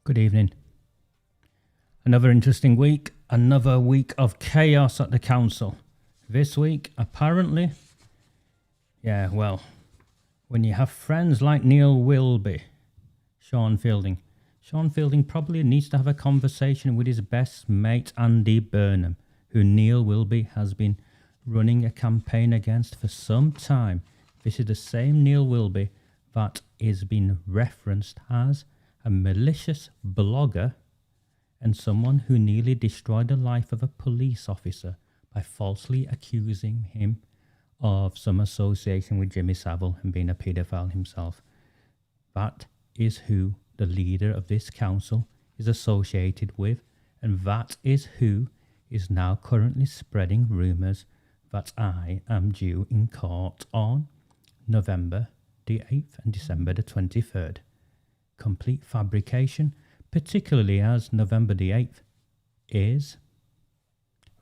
Good evening. Another interesting week, another week of chaos at the council. This week, apparently, when you have friends like NEIL WILBY, Sean Fielding probably needs to have a conversation with his best mate Andy Burnham, who NEIL WILBY has been running a campaign against for some time. This is the same NEIL WILBY that is being referenced as a malicious blogger and someone who nearly destroyed the life of a police officer by falsely accusing him of some association with Jimmy Savile and being a paedophile himself. That is who the leader of this council is associated with, and that is who is now currently spreading rumours that I am due in court on November the 8th and December the 23rd. Complete fabrication, particularly as November the 8th is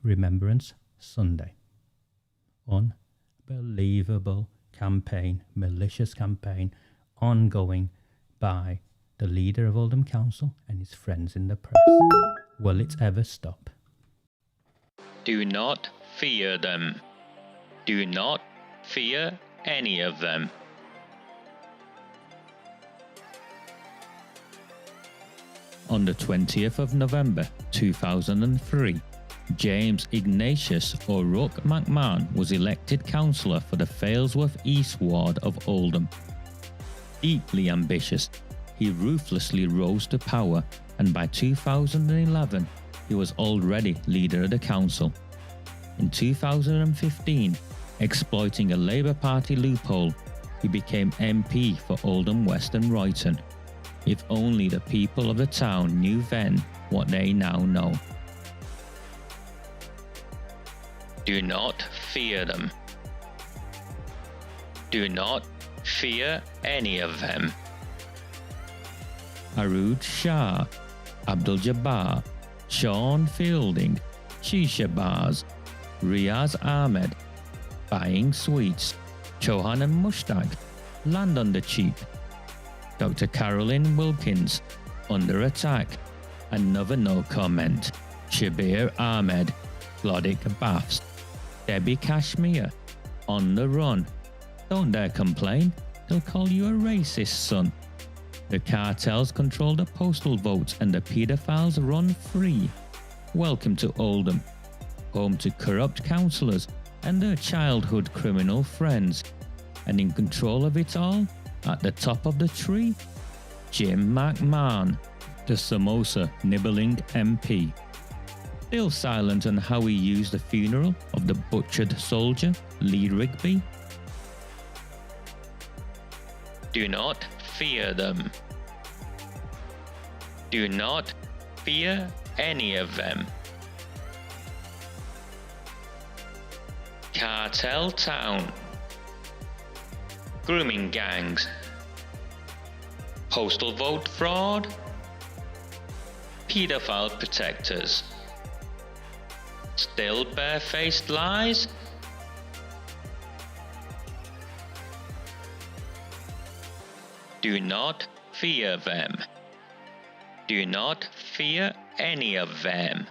Remembrance Sunday. Unbelievable campaign, malicious campaign, ongoing by the leader of Oldham Council and his friends in the press. Will it ever stop? Do not fear them. Do not fear any of them. On the 20th of November 2003, James Ignatius O'Rourke McMahon was elected councillor for the Failsworth East Ward of Oldham. Deeply ambitious, he ruthlessly rose to power, and by 2011 he was already leader of the council. In 2015, exploiting a Labour Party loophole, he became MP for Oldham West and Royton. If only the people of the town knew then what they now know. Do not fear them. Do not fear any of them. Arood Shah, Abdul Jabbar, Sean Fielding, Shisha Bars, Riaz Ahmed, Buying Sweets, Chohan and Mushtaq, Land on the Cheap, Dr. Carolyn Wilkins, Under Attack, Another No Comment, Shabir Ahmed, Glodic Baths, Debbie Kashmir, On the Run, Don't Dare Complain, They'll Call You a Racist Son. The cartels control the postal votes and the paedophiles run free. Welcome to Oldham, home to corrupt councillors and their childhood criminal friends. And in control of it all, at the top of the tree, Jim McMahon, the samosa nibbling MP. Still silent on how he used the funeral of the butchered soldier, Lee Rigby. Do not fear them. Do not fear any of them. Cartel Town. Grooming gangs, postal vote fraud, paedophile protectors, still barefaced lies, Do not fear them. Do not fear any of them.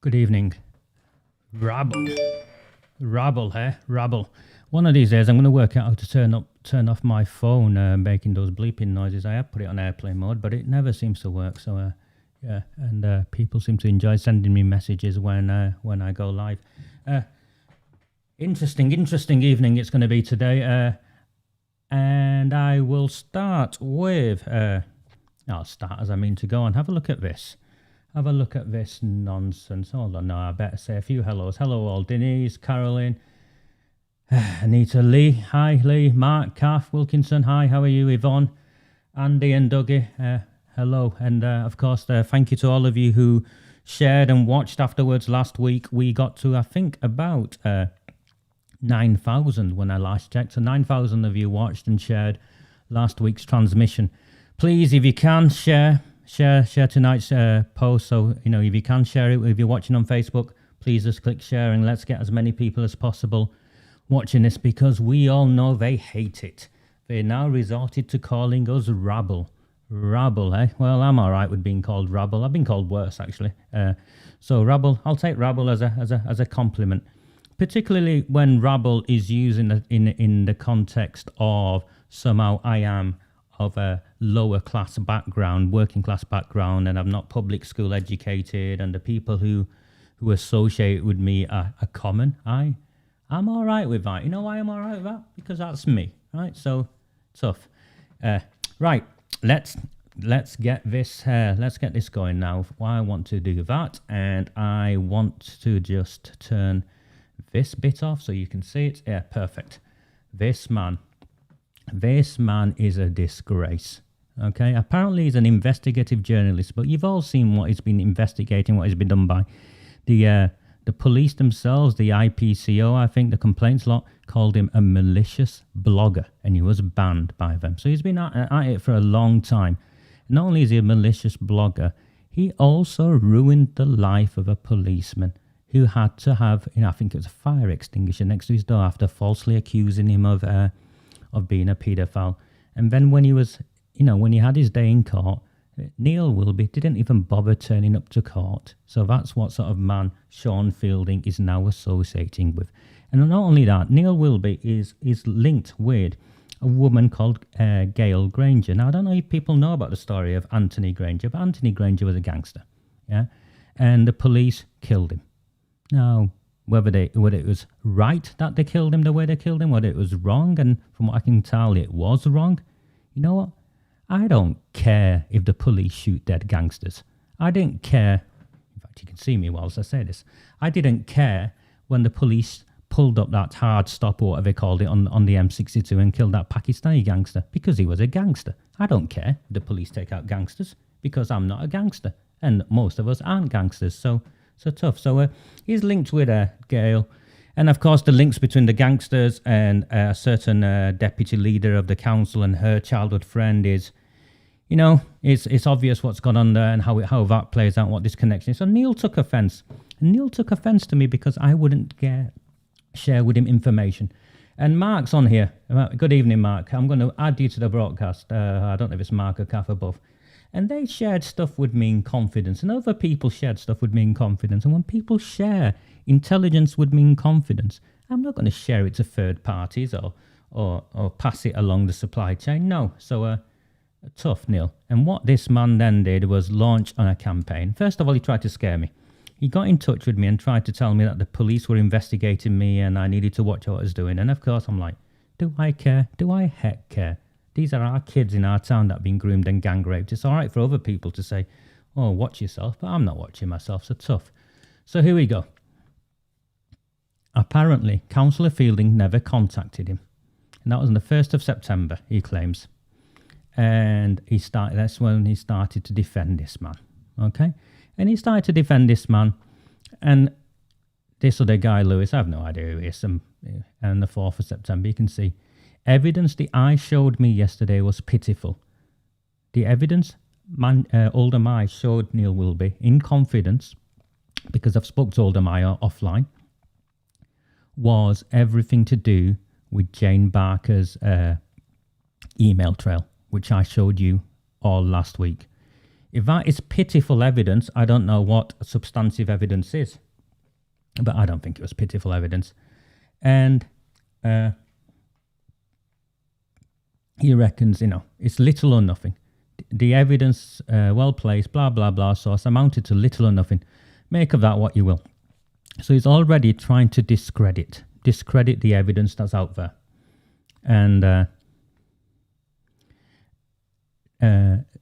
Good evening. Rabble. Rabble, eh? Rabble. One of these days I'm going to work out how to turn off my phone making those bleeping noises. I have put it on airplane mode, but it never seems to work. So, yeah, and people seem to enjoy sending me messages when I go live. Interesting evening it's going to be today. And I will start with... I'll start as I mean to go on. Have a look at this. Have a look at this nonsense. Hold on, no, I better say a few hellos. Hello all, Denise, Caroline, Anita, Lee, hi Lee, Mark, Kath, Wilkinson, hi, how are you, Yvonne, Andy and Dougie, hello. And of course, thank you to all of you who shared and watched afterwards last week. We got to, I think, about 9,000 when I last checked. So 9,000 of you watched and shared last week's transmission. Please, if you can, share tonight's post. So, you know, if you can share it, if you're watching on Facebook, please just click share and let's get as many people as possible watching this, because we all know they hate it. They now resorted to calling us rabble. Rabble, eh? Well, I'm all right with being called rabble. I've been called worse, actually. So rabble, I'll take rabble as a compliment, particularly when rabble is used in the context of somehow I am of a lower class background, working class background, and I'm not public school educated, and the people who associate with me are common. I'm all right with that. You know why I'm all right with that? Because that's me, right? So tough. Right, let's get this going now. I want to do that, and I want to just turn this bit off so you can see it. Yeah, perfect. This man is a disgrace. Okay, apparently he's an investigative journalist, but you've all seen what he's been investigating, what he's been done by the police themselves. The IPCO, I think, the complaints lot called him a malicious blogger, and he was banned by them. So he's been at it for a long time. Not only is he a malicious blogger, he also ruined the life of a policeman who had to have, I think it was a fire extinguisher next to his door after falsely accusing him of being a paedophile. And then when he was, when he had his day in court, NEIL WILBY didn't even bother turning up to court. So that's what sort of man Sean Fielding is now associating with. And not only that, NEIL WILBY is linked with a woman called Gail Granger. Now, I don't know if people know about the story of Anthony Granger, but Anthony Granger was a gangster, yeah? And the police killed him. Now, whether it was right that they killed him the way they killed him, whether it was wrong, and from what I can tell, it was wrong. You know what? I don't care if the police shoot dead gangsters. I didn't care. In fact, you can see me whilst I say this. I didn't care when the police pulled up that hard stop, or whatever they called it, on the M62 and killed that Pakistani gangster, because he was a gangster. I don't care if the police take out gangsters, because I'm not a gangster, and most of us aren't gangsters. So tough. So he's linked with Gail. And of course, the links between the gangsters and a certain deputy leader of the council and her childhood friend is, it's obvious what's gone on there and how that plays out, what this connection is. So Neil took offence. And Neil took offence to me because I wouldn't share with him information. And Mark's on here. Good evening, Mark. I'm going to add you to the broadcast. I don't know if it's Mark or Kath above. And they shared stuff with me in confidence, and other people shared stuff with me in confidence. And when people share intelligence with me in confidence, I'm not going to share it to third parties or pass it along the supply chain. No. So tough, Neil. And what this man then did was launch on a campaign. First of all, he tried to scare me. He got in touch with me and tried to tell me that the police were investigating me and I needed to watch what I was doing. And of course, I'm like, do I care? Do I heck care? These are our kids in our town that have been groomed and gang raped. It's all right for other people to say, oh, watch yourself, but I'm not watching myself, so tough. So here we go. Apparently, Councillor Fielding never contacted him. And that was on the 1st of September, he claims. And that's when he started to defend this man, okay? And he started to defend this man. And this other guy, Lewis, I have no idea who he is. And the 4th of September, you can see. Evidence the eye showed me yesterday was pitiful. The evidence Oldham Eye showed Neil Wilby in confidence, because I've spoke to Oldham Eye offline, was everything to do with Jane Barker's email trail, which I showed you all last week. If that is pitiful evidence, I don't know what substantive evidence is. But I don't think it was pitiful evidence. And he reckons, it's little or nothing. The evidence, well-placed, blah, blah, blah, source amounted to little or nothing. Make of that what you will. So he's already trying to discredit the evidence that's out there. And,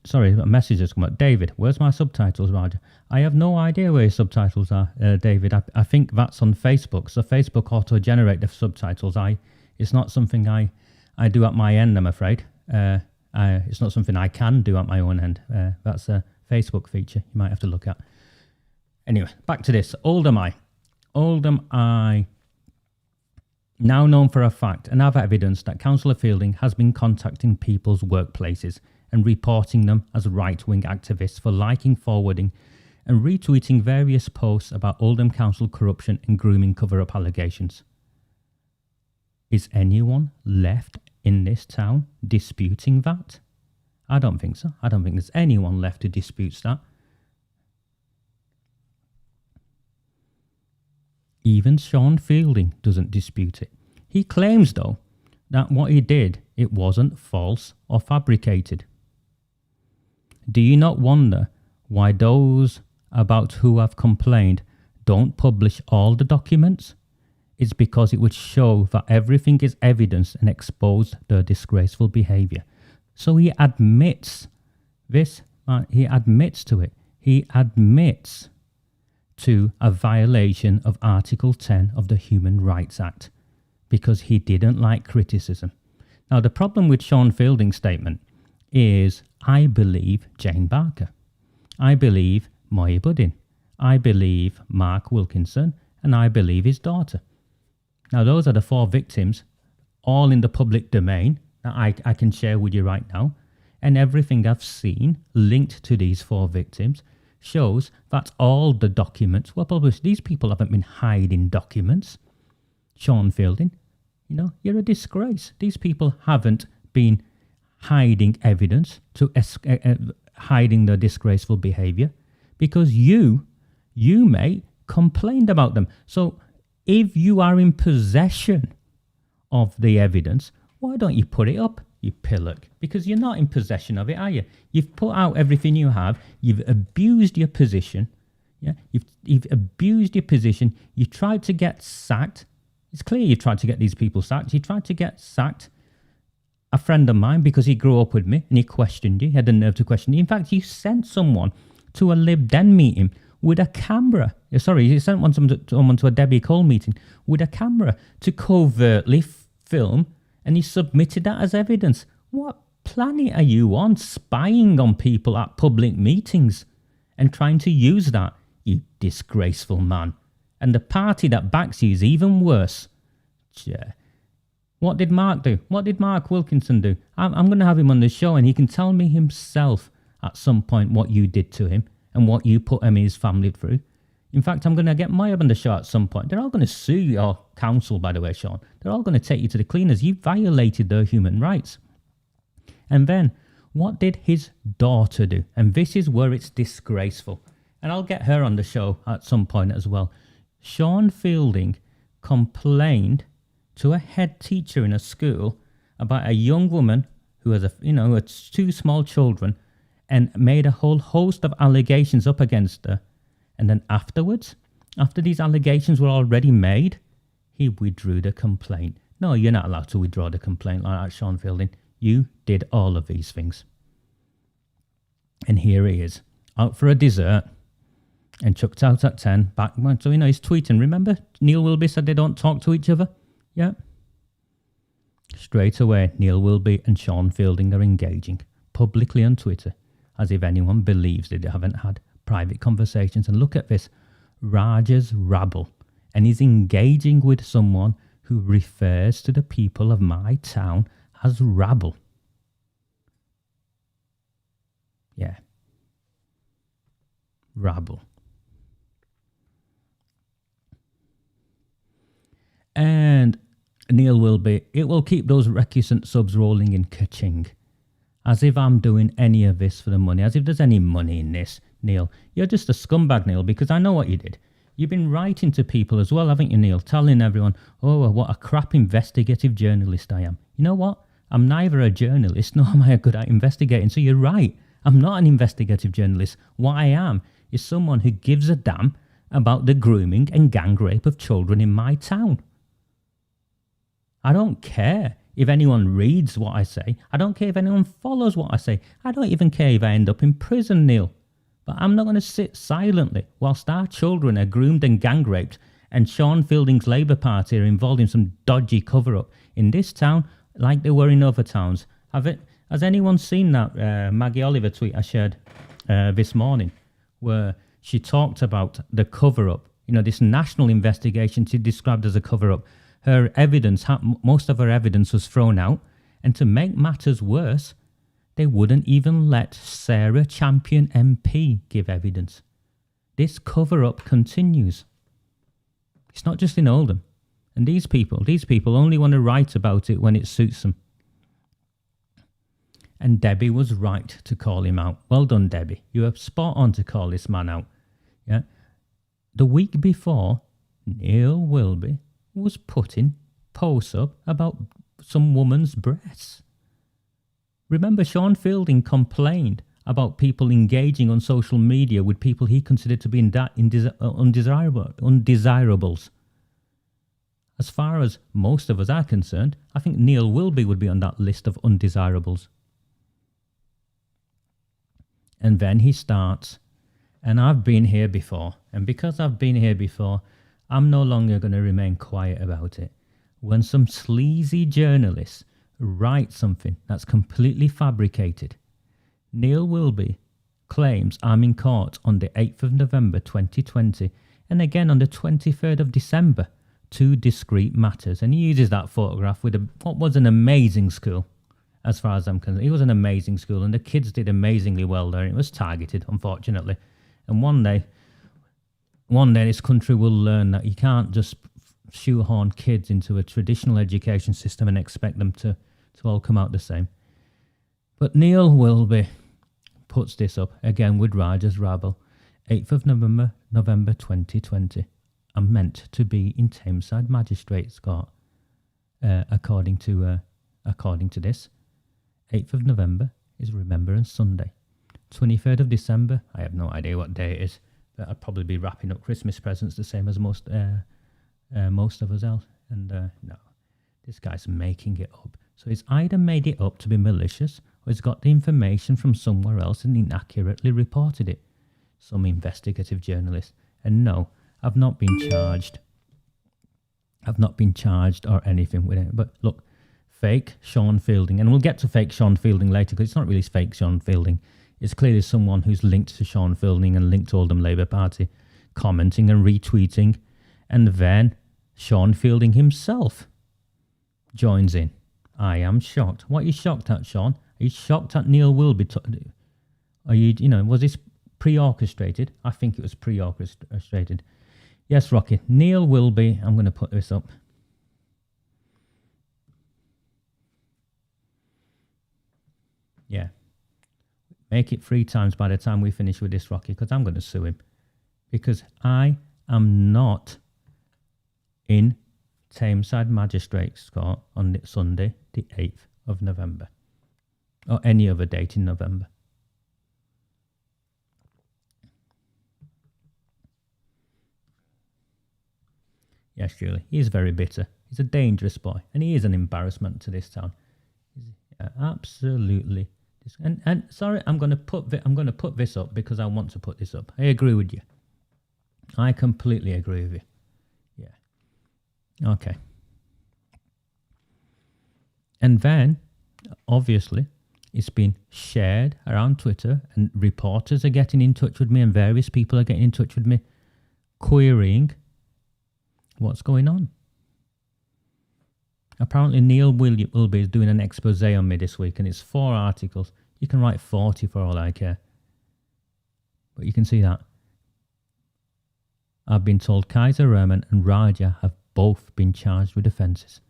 sorry, a message has come up. David, where's my subtitles, Roger? I have no idea where your subtitles are, David. I think that's on Facebook. So Facebook auto-generate the subtitles. It's not something I do at my end, I'm afraid. It's not something I can do at my own end. That's a Facebook feature you might have to look at. Anyway, back to this. Oldham Eye. Oldham Eye, now known for a fact and have evidence that Councillor Fielding has been contacting people's workplaces and reporting them as right-wing activists for liking, forwarding and retweeting various posts about Oldham Council corruption and grooming cover-up allegations. Is anyone left in this town disputing that? I don't think so. I don't think there's anyone left who disputes that. Even Sean Fielding doesn't dispute it. He claims, though, that what he did, it wasn't false or fabricated. Do you not wonder why those about who have complained don't publish all the documents? It's because it would show that everything is evidence and expose their disgraceful behaviour. So he admits this, he admits to it. He admits to a violation of Article 10 of the Human Rights Act because he didn't like criticism. Now, the problem with Sean Fielding's statement is, I believe Jane Barker. I believe Moya Buddin. I believe Mark Wilkinson. And I believe his daughter. Now, those are the 4 victims, all in the public domain, that I can share with you right now. And everything I've seen linked to these 4 victims shows that all the documents were published. These people haven't been hiding documents. Sean Fielding, you're a disgrace. These people haven't been hiding evidence, hiding their disgraceful behaviour, because you, mate, complained about them. So if you are in possession of the evidence, why don't you put it up, you pillock? Because you're not in possession of it, are you? You've put out everything you have. You've abused your position. Yeah, you've abused your position. You tried to get sacked. It's clear you tried to get these people sacked. You tried to get sacked a friend of mine because he grew up with me and he questioned you. He had the nerve to question you. In fact, you sent someone to a Lib Dem meeting with a camera. Sorry, you sent someone to a Debbie Cole meeting with a camera to covertly film, and he submitted that as evidence. What planet are you on, spying on people at public meetings and trying to use that, you disgraceful man? And the party that backs you is even worse. Yeah. What did Mark do? What did Mark Wilkinson do? I'm going to have him on the show and he can tell me himself at some point what you did to him and what you put him and his family through. In fact, I'm going to get Moya on the show at some point. They're all going to sue your council, by the way, Sean. They're all going to take you to the cleaners. You violated their human rights. And then, what did his daughter do? And this is where it's disgraceful. And I'll get her on the show at some point as well. Sean Fielding complained to a head teacher in a school about a young woman who has had 2 small children and made a whole host of allegations up against her. And then afterwards, after these allegations were already made, he withdrew the complaint. No, you're not allowed to withdraw the complaint like that, Sean Fielding. You did all of these things. And here he is, out for a dessert and chucked out at 10. Back, so, he's tweeting. Remember, Neil Wilby said they don't talk to each other? Yeah. Straight away, Neil Wilby and Sean Fielding are engaging publicly on Twitter, as if anyone believes that they haven't had private conversations. And look at this, Raja's rabble. And he's engaging with someone who refers to the people of my town as rabble. Yeah. Rabble. And Neil Wilby, it will keep those recusant subs rolling in ka-ching. As if I'm doing any of this for the money. As if there's any money in this, Neil. You're just a scumbag, Neil, because I know what you did. You've been writing to people as well, haven't you, Neil? Telling everyone, oh, what a crap investigative journalist I am. You know what? I'm neither a journalist nor am I good at investigating. So you're right. I'm not an investigative journalist. What I am is someone who gives a damn about the grooming and gang rape of children in my town. I don't care if anyone reads what I say. I don't care if anyone follows what I say. I don't even care if I end up in prison, Neil. But I'm not going to sit silently whilst our children are groomed and gang raped and Sean Fielding's Labour Party are involved in some dodgy cover-up in this town like they were in other towns. Has anyone seen that Maggie Oliver tweet I shared this morning where she talked about the cover-up, this national investigation she described as a cover-up? Her evidence, most of her evidence was thrown out, and to make matters worse, they wouldn't even let Sarah Champion MP give evidence. This cover-up continues. It's not just in Oldham. And these people only want to write about it when it suits them. And Debbie was right to call him out. Well done, Debbie. You were spot on to call this man out. Yeah. The week before, Neil Wilby was putting posts up about some woman's breasts. Remember, Sean Fielding complained about people engaging on social media with people he considered to be undesirables. As far as most of us are concerned, I think Neil Wilby would be on that list of undesirables. And then he starts, and I've been here before, and because I've been here before, I'm no longer going to remain quiet about it. When some sleazy journalists write something that's completely fabricated, Neil Wilby claims I'm in court on the 8th of November 2020 and again on the 23rd of December, two discrete matters. And he uses that photograph with what was an amazing school, as far as I'm concerned. It was an amazing school and the kids did amazingly well there. It was targeted, unfortunately. And one day this country will learn that you can't just shoehorn kids into a traditional education system and expect them to all come out the same. But Neil Wilby puts this up again with Raj's rabble. 8th of November 2020. I'm meant to be in Tameside Magistrates Court. According to this, 8th of November is Remembrance Sunday. 23rd of December, I have no idea what day it is. But I'd probably be wrapping up Christmas presents the same as most of us else. And no, this guy's making it up. So he's either made it up to be malicious or he's got the information from somewhere else and inaccurately reported it. Some investigative journalist. And no, I've not been charged. I've not been charged or anything with it. But look, fake Sean Fielding, and we'll get to fake Sean Fielding later because it's not really fake Sean Fielding. It's clearly someone who's linked to Sean Fielding and linked to Oldham Labour Party, commenting and retweeting. And then Sean Fielding himself joins in. I am shocked. What are you shocked at, Sean? Are you shocked at Neil Wilby? Was this pre-orchestrated? I think it was pre-orchestrated. Yes, Rocky. Neil Wilby, I'm going to put this up. Yeah. Make it 3 times by the time we finish with this, Rocky, because I'm going to sue him. Because I am not in Tameside Magistrates Court on Sunday, the 8th of November. Or any other date in November. Yes, Julie, he is very bitter. He's a dangerous boy, and he is an embarrassment to this town. Absolutely. And sorry, I'm going to put this up because I want to put this up. I agree with you. I completely agree with you. Yeah. Okay. And then, obviously, it's been shared around Twitter, and reporters are getting in touch with me, and various people are getting in touch with me, querying what's going on. Apparently Neil Wilby is doing an expose on me this week, and it's 4 articles. You can write 40 for all I care. But you can see that. I've been told Kaiser Rahman and Raja have both been charged with offences.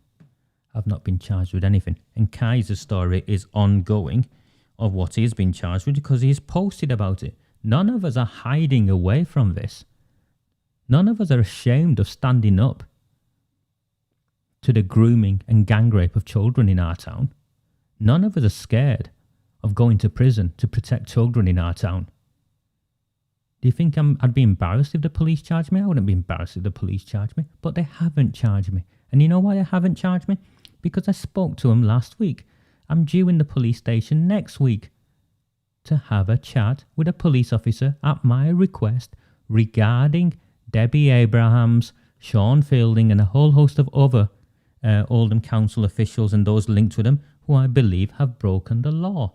I've not been charged with anything. And Kaiser's story is ongoing of what he's been charged with because he's posted about it. None of us are hiding away from this. None of us are ashamed of standing up to the grooming and gang rape of children in our town. None of us are scared of going to prison to protect children in our town. Do you think I'd be embarrassed if the police charged me? I wouldn't be embarrassed if the police charged me, but they haven't charged me. And you know why they haven't charged me? Because I spoke to them last week. I'm due in the police station next week to have a chat with a police officer at my request regarding Debbie Abrahams, Sean Fielding and a whole host of other Oldham Council officials and those linked with them who I believe have broken the law.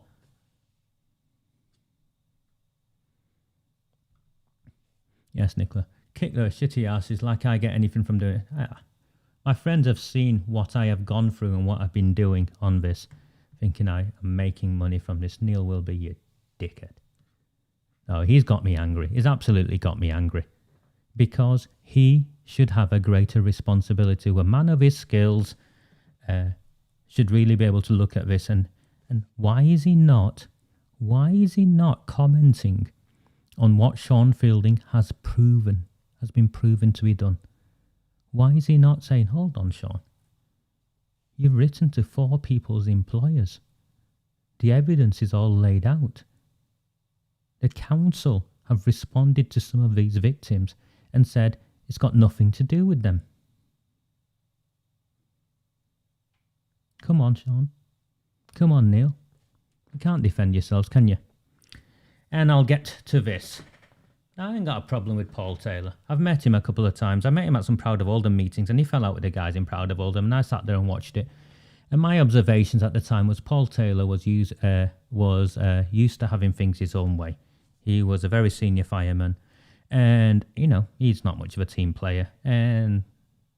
Yes, Nicola. Kick their shitty asses like I get anything from doing it. My friends have seen what I have gone through and what I've been doing on this, thinking I am making money from this. Neil Wilby, you dickhead. No, he's got me angry. He's absolutely got me angry. Because he should have a greater responsibility. A man of his skills should really be able to look at this. And why is he not commenting on what Sean Fielding has been proven to be done? Why is he not saying, hold on, Sean, you've written to 4 people's employers. The evidence is all laid out. The council have responded to some of these victims and said it's got nothing to do with them. Come on, Sean. Come on, Neil. You can't defend yourselves, can you? And I'll get to this. I ain't got a problem with Paul Taylor. I've met him a couple of times. I met him at some Proud of Oldham meetings and he fell out with the guys in Proud of Oldham and I sat there and watched it. And my observations at the time was Paul Taylor was used to having things his own way. He was a very senior fireman and, you know, he's not much of a team player and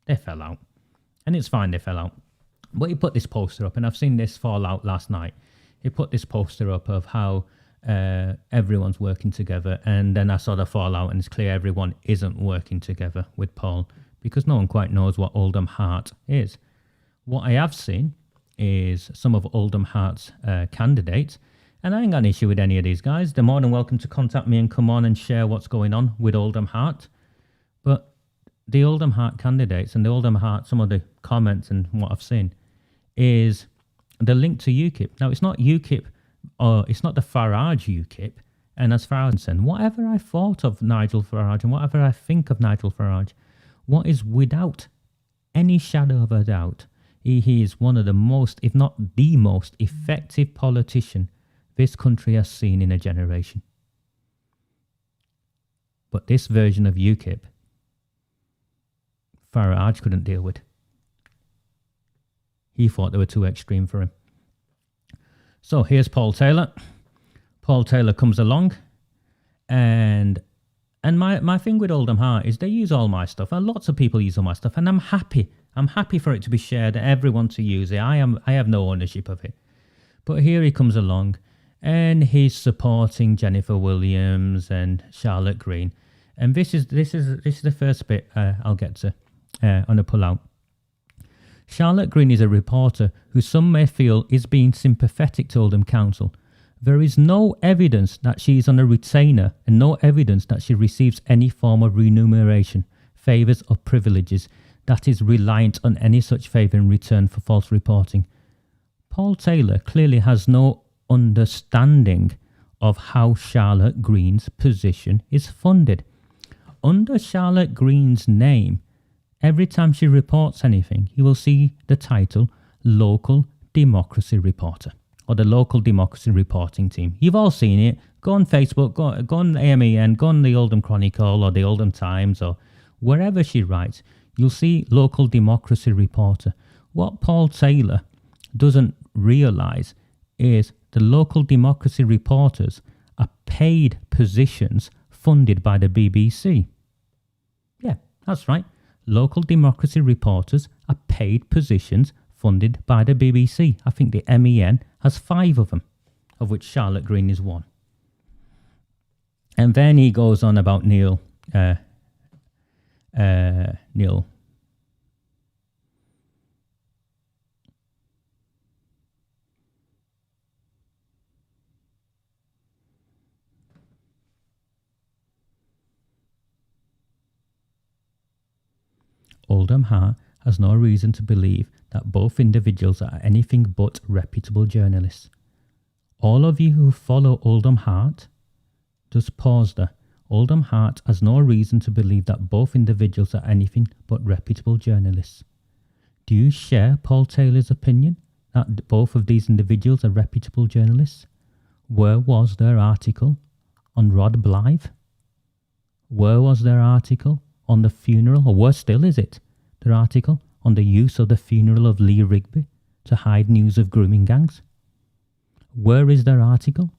they fell out. And it's fine they fell out. But he put this poster up and I've seen this fall out last night. He put this poster up of how everyone's working together, and then I saw the fallout and it's clear everyone isn't working together with Paul because no one quite knows what Oldham Heart is. What I have seen is some of Oldham Heart's candidates, and I ain't got an issue with any of these guys. They're more than welcome to contact me and come on and share what's going on with Oldham Heart. But the Oldham Heart candidates and the Oldham Heart, some of the comments and what I've seen is the link to UKIP. Now, it's not UKIP, or it's not the Farage UKIP. And as far as whatever I thought of Nigel Farage and whatever I think of Nigel Farage, what is without any shadow of a doubt, he is one of the most, if not the most effective politician this country has seen in a generation. But this version of UKIP, Farage couldn't deal with. He thought they were too extreme for him. So here's Paul Taylor. Paul Taylor comes along and my thing with Oldham Heart is they use all my stuff and lots of people use all my stuff and I'm happy. I'm happy for it to be shared and everyone to use it. I have no ownership of it. But here he comes along and he's supporting Jennifer Williams and Charlotte Green. And this is the first bit I'll get to on a pull out. Charlotte Green is a reporter who some may feel is being sympathetic to Oldham Council. There is no evidence that she is on a retainer and no evidence that she receives any form of remuneration, favours or privileges that is reliant on any such favour in return for false reporting. Paul Taylor clearly has no understanding of how Charlotte Green's position is funded. Under Charlotte Green's name, every time she reports anything, you will see the title Local Democracy Reporter or the Local Democracy Reporting Team. You've all seen it. Go on Facebook, go on AMEN, go on the Oldham Chronicle or the Oldham Times or wherever she writes. You'll see Local Democracy Reporter. What Paul Taylor doesn't realise is the Local Democracy Reporters are paid positions funded by the BBC. Yeah, that's right. Local democracy reporters are paid positions funded by the BBC. I think the MEN has 5 of them, of which Charlotte Green is one. And then he goes on about Neil Oldham Heart has no reason to believe that both individuals are anything but reputable journalists. All of you who follow Oldham Heart, just pause there. Oldham Heart has no reason to believe that both individuals are anything but reputable journalists. Do you share Paul Taylor's opinion that both of these individuals are reputable journalists? Where was their article on Rod Blythe? Where was their article on the funeral, or worse still is it, their article on the use of the funeral of Lee Rigby to hide news of grooming gangs? Where is their article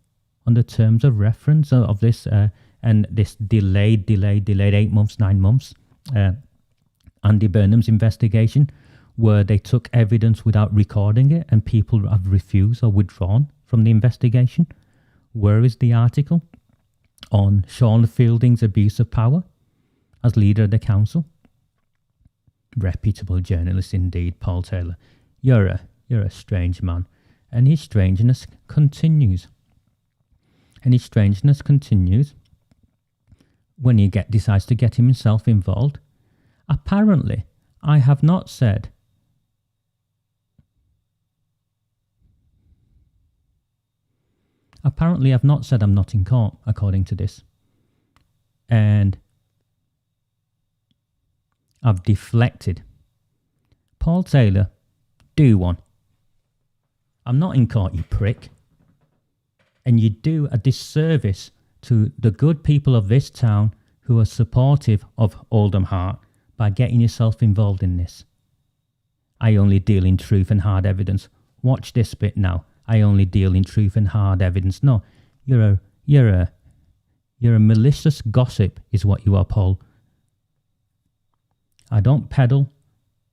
on the terms of reference of this and this delayed 8 months, 9 months, Andy Burnham's investigation, where they took evidence without recording it and people have refused or withdrawn from the investigation? Where is the article on Sean Fielding's abuse of power as leader of the council? Reputable journalist indeed, Paul Taylor. You're a strange man. And his strangeness continues. When he decides to get himself involved. Apparently, I have not said I'm not in court, according to this. And I've deflected. Paul Taylor, do one. I'm not in court, you prick. And you do a disservice to the good people of this town who are supportive of Oldham Heart by getting yourself involved in this. I only deal in truth and hard evidence. Watch this bit now. I only deal in truth and hard evidence. No, you're a malicious gossip is what you are, Paul. I don't peddle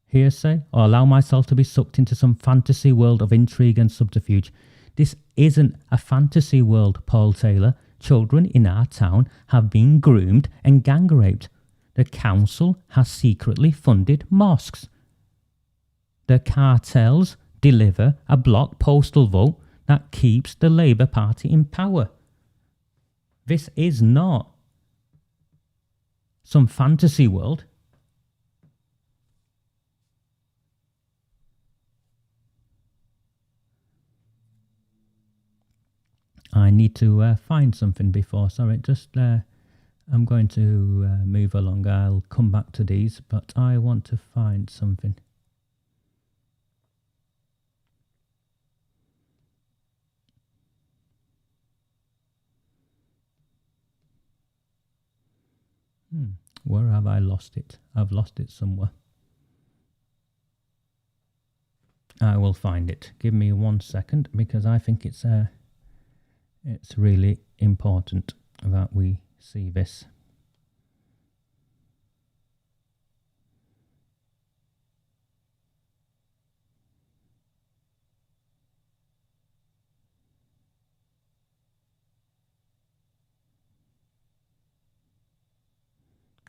hearsay or allow myself to be sucked into some fantasy world of intrigue and subterfuge. This isn't a fantasy world, Paul Taylor. Children in our town have been groomed and gang raped. The council has secretly funded mosques. The cartels deliver a block postal vote that keeps the Labour Party in power. This is not some fantasy world. I need to find something before. Sorry, I'm going to move along. I'll come back to these, but I want to find something. Where have I lost it? I've lost it somewhere. I will find it. Give me 1 second, because I think it's really important that we see this.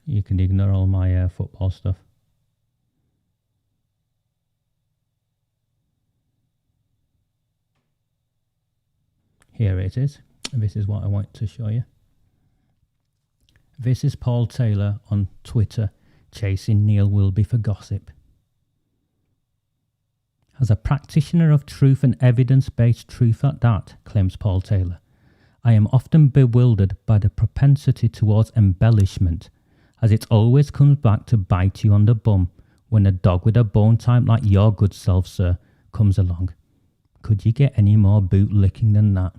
You can ignore all my football stuff. Here it is. This is what I want to show you. This is Paul Taylor on Twitter chasing NEIL WILBY for gossip. As a practitioner of truth and evidence-based truth at that, claims Paul Taylor, I am often bewildered by the propensity towards embellishment, as it always comes back to bite you on the bum when a dog with a bone type like your good self, sir, comes along. Could you get any more boot licking than that?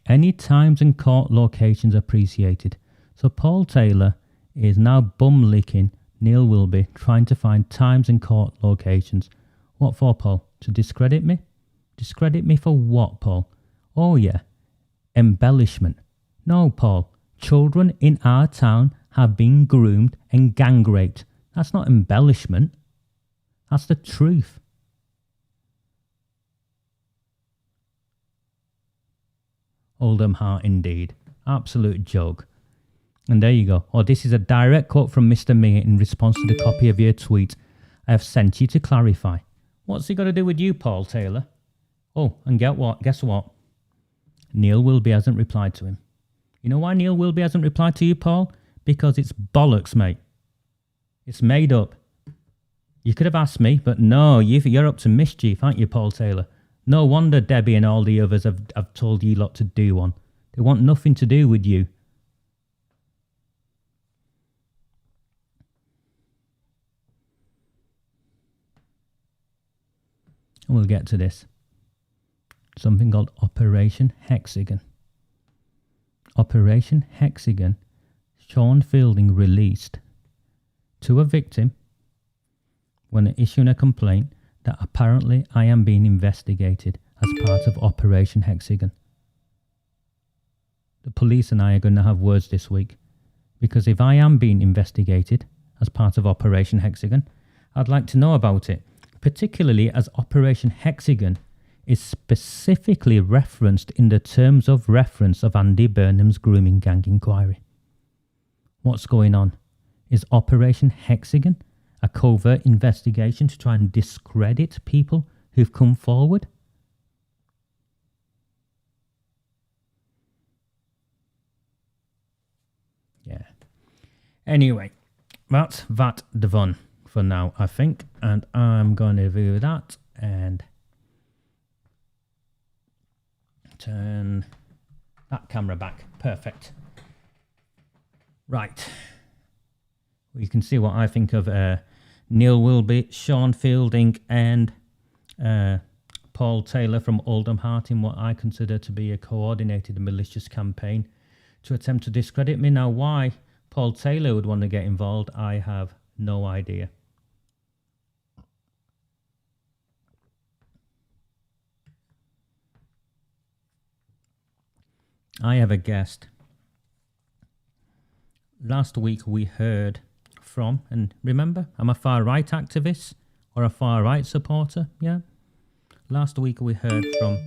Any times and court locations appreciated. So Paul Taylor is now bum licking NEIL WILBY, trying to find times and court locations. What for, Paul? To discredit me? Discredit me for what, Paul? Oh yeah, embellishment. No, Paul. Children in our town have been groomed and gang raped. That's not embellishment. That's the truth. Oldham Heart indeed. Absolute joke. And there you go. Oh, this is a direct quote from Mr. Me in response to the copy of your tweet I have sent you to clarify. What's he got to do with you, Paul Taylor? Oh, and guess what? Neil Wilby hasn't replied to him. You know why Neil Wilby hasn't replied to you, Paul? Because it's bollocks, mate. It's made up. You could have asked me, but no, you're up to mischief, aren't you, Paul Taylor? No wonder Debbie and all the others have told you lot to do one. They want nothing to do with you. And we'll get to this. Something called Operation Hexagon. Operation Hexagon, Sean Fielding released to a victim when issuing a complaint that apparently I am being investigated as part of Operation Hexagon. The police and I are going to have words this week, because if I am being investigated as part of Operation Hexagon, I'd like to know about it, particularly as Operation Hexagon is specifically referenced in the terms of reference of Andy Burnham's grooming gang inquiry. What's going on? Is Operation Hexagon a covert investigation to try and discredit people who've come forward? Yeah. Anyway, that's that done for now, I think. And I'm going to do that and turn that camera back. Perfect. Right. Well, you can see what I think of Neil Wilby, Sean Fielding and Paul Taylor from Oldham Heart in what I consider to be a coordinated and malicious campaign to attempt to discredit me. Now, why Paul Taylor would want to get involved, I have no idea. I have a guest. Last week we heard from, and remember, I'm a far-right activist or a far-right supporter, yeah? Last week we heard from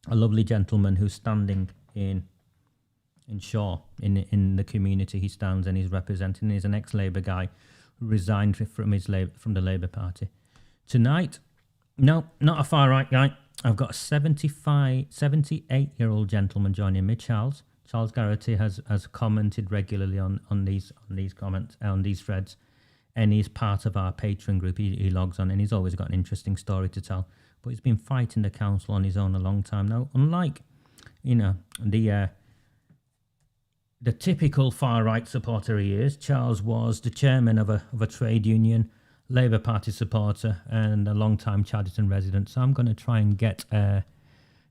a lovely gentleman who's standing in Shaw, in the community he stands and he's representing. He's an ex-Labour guy who resigned from the Labour Party. Tonight, no, not a far-right guy. I've got a 78-year-old gentleman joining me, Charles. Charles Garrity has commented regularly on these comments, on these threads, and he's part of our Patreon group. He logs on, and he's always got an interesting story to tell. But he's been fighting the council on his own a long time now. Unlike, the typical far-right supporter he is, Charles was the chairman of a trade union, Labour Party supporter, and a long-time Chadderton resident. So I'm going to try and get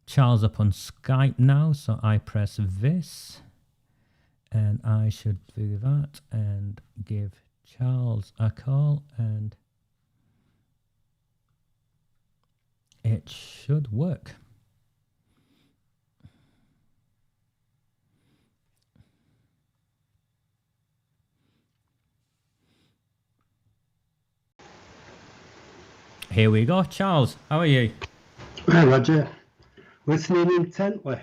Charles up on Skype now. So I press this, and I should do that and give Charles a call, and it should work. Here we go. Charles, how are you? Hi, Roger. Listening intently.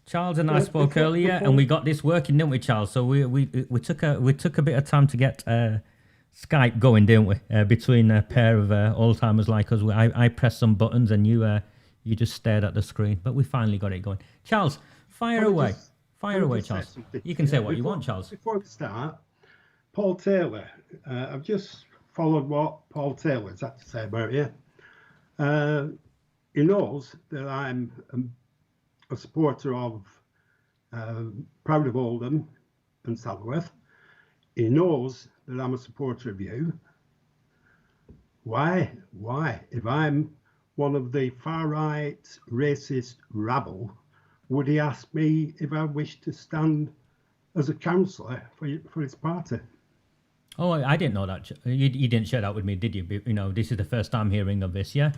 Charles and I spoke earlier, and we got this working, didn't we, Charles? So we took a bit of time to get Skype going, didn't we? Between a pair of old timers like us, I pressed some buttons, and you just stared at the screen. But we finally got it going. Charles, fire away, Charles. You can say what you want, Charles. Before we start, Paul Taylor. I've just followed what Paul Taylor's had to say about you. He knows that I'm a supporter of Proud of Oldham and Saddleworth. He knows that I'm a supporter of you. Why? If I'm one of the far-right racist rabble, would he ask me if I wish to stand as a councillor for his party? Oh, I didn't know that. You didn't share that with me, did you? This is the first time hearing of this, yeah?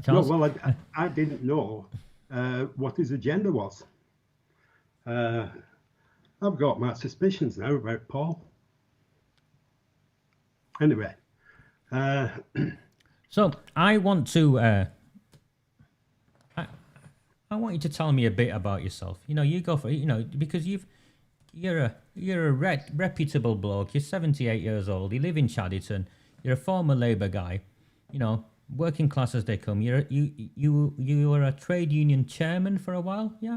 Charles? No, well, I didn't know what his agenda was. I've got my suspicions now about Paul. Anyway. So, I want to... I want you to tell me a bit about yourself. You know, you go for, you know, because you're a reputable bloke. You're 78 years old. You live in Chadderton. You're a former Labour guy. You know, working class as they come. You were a trade union chairman for a while, yeah?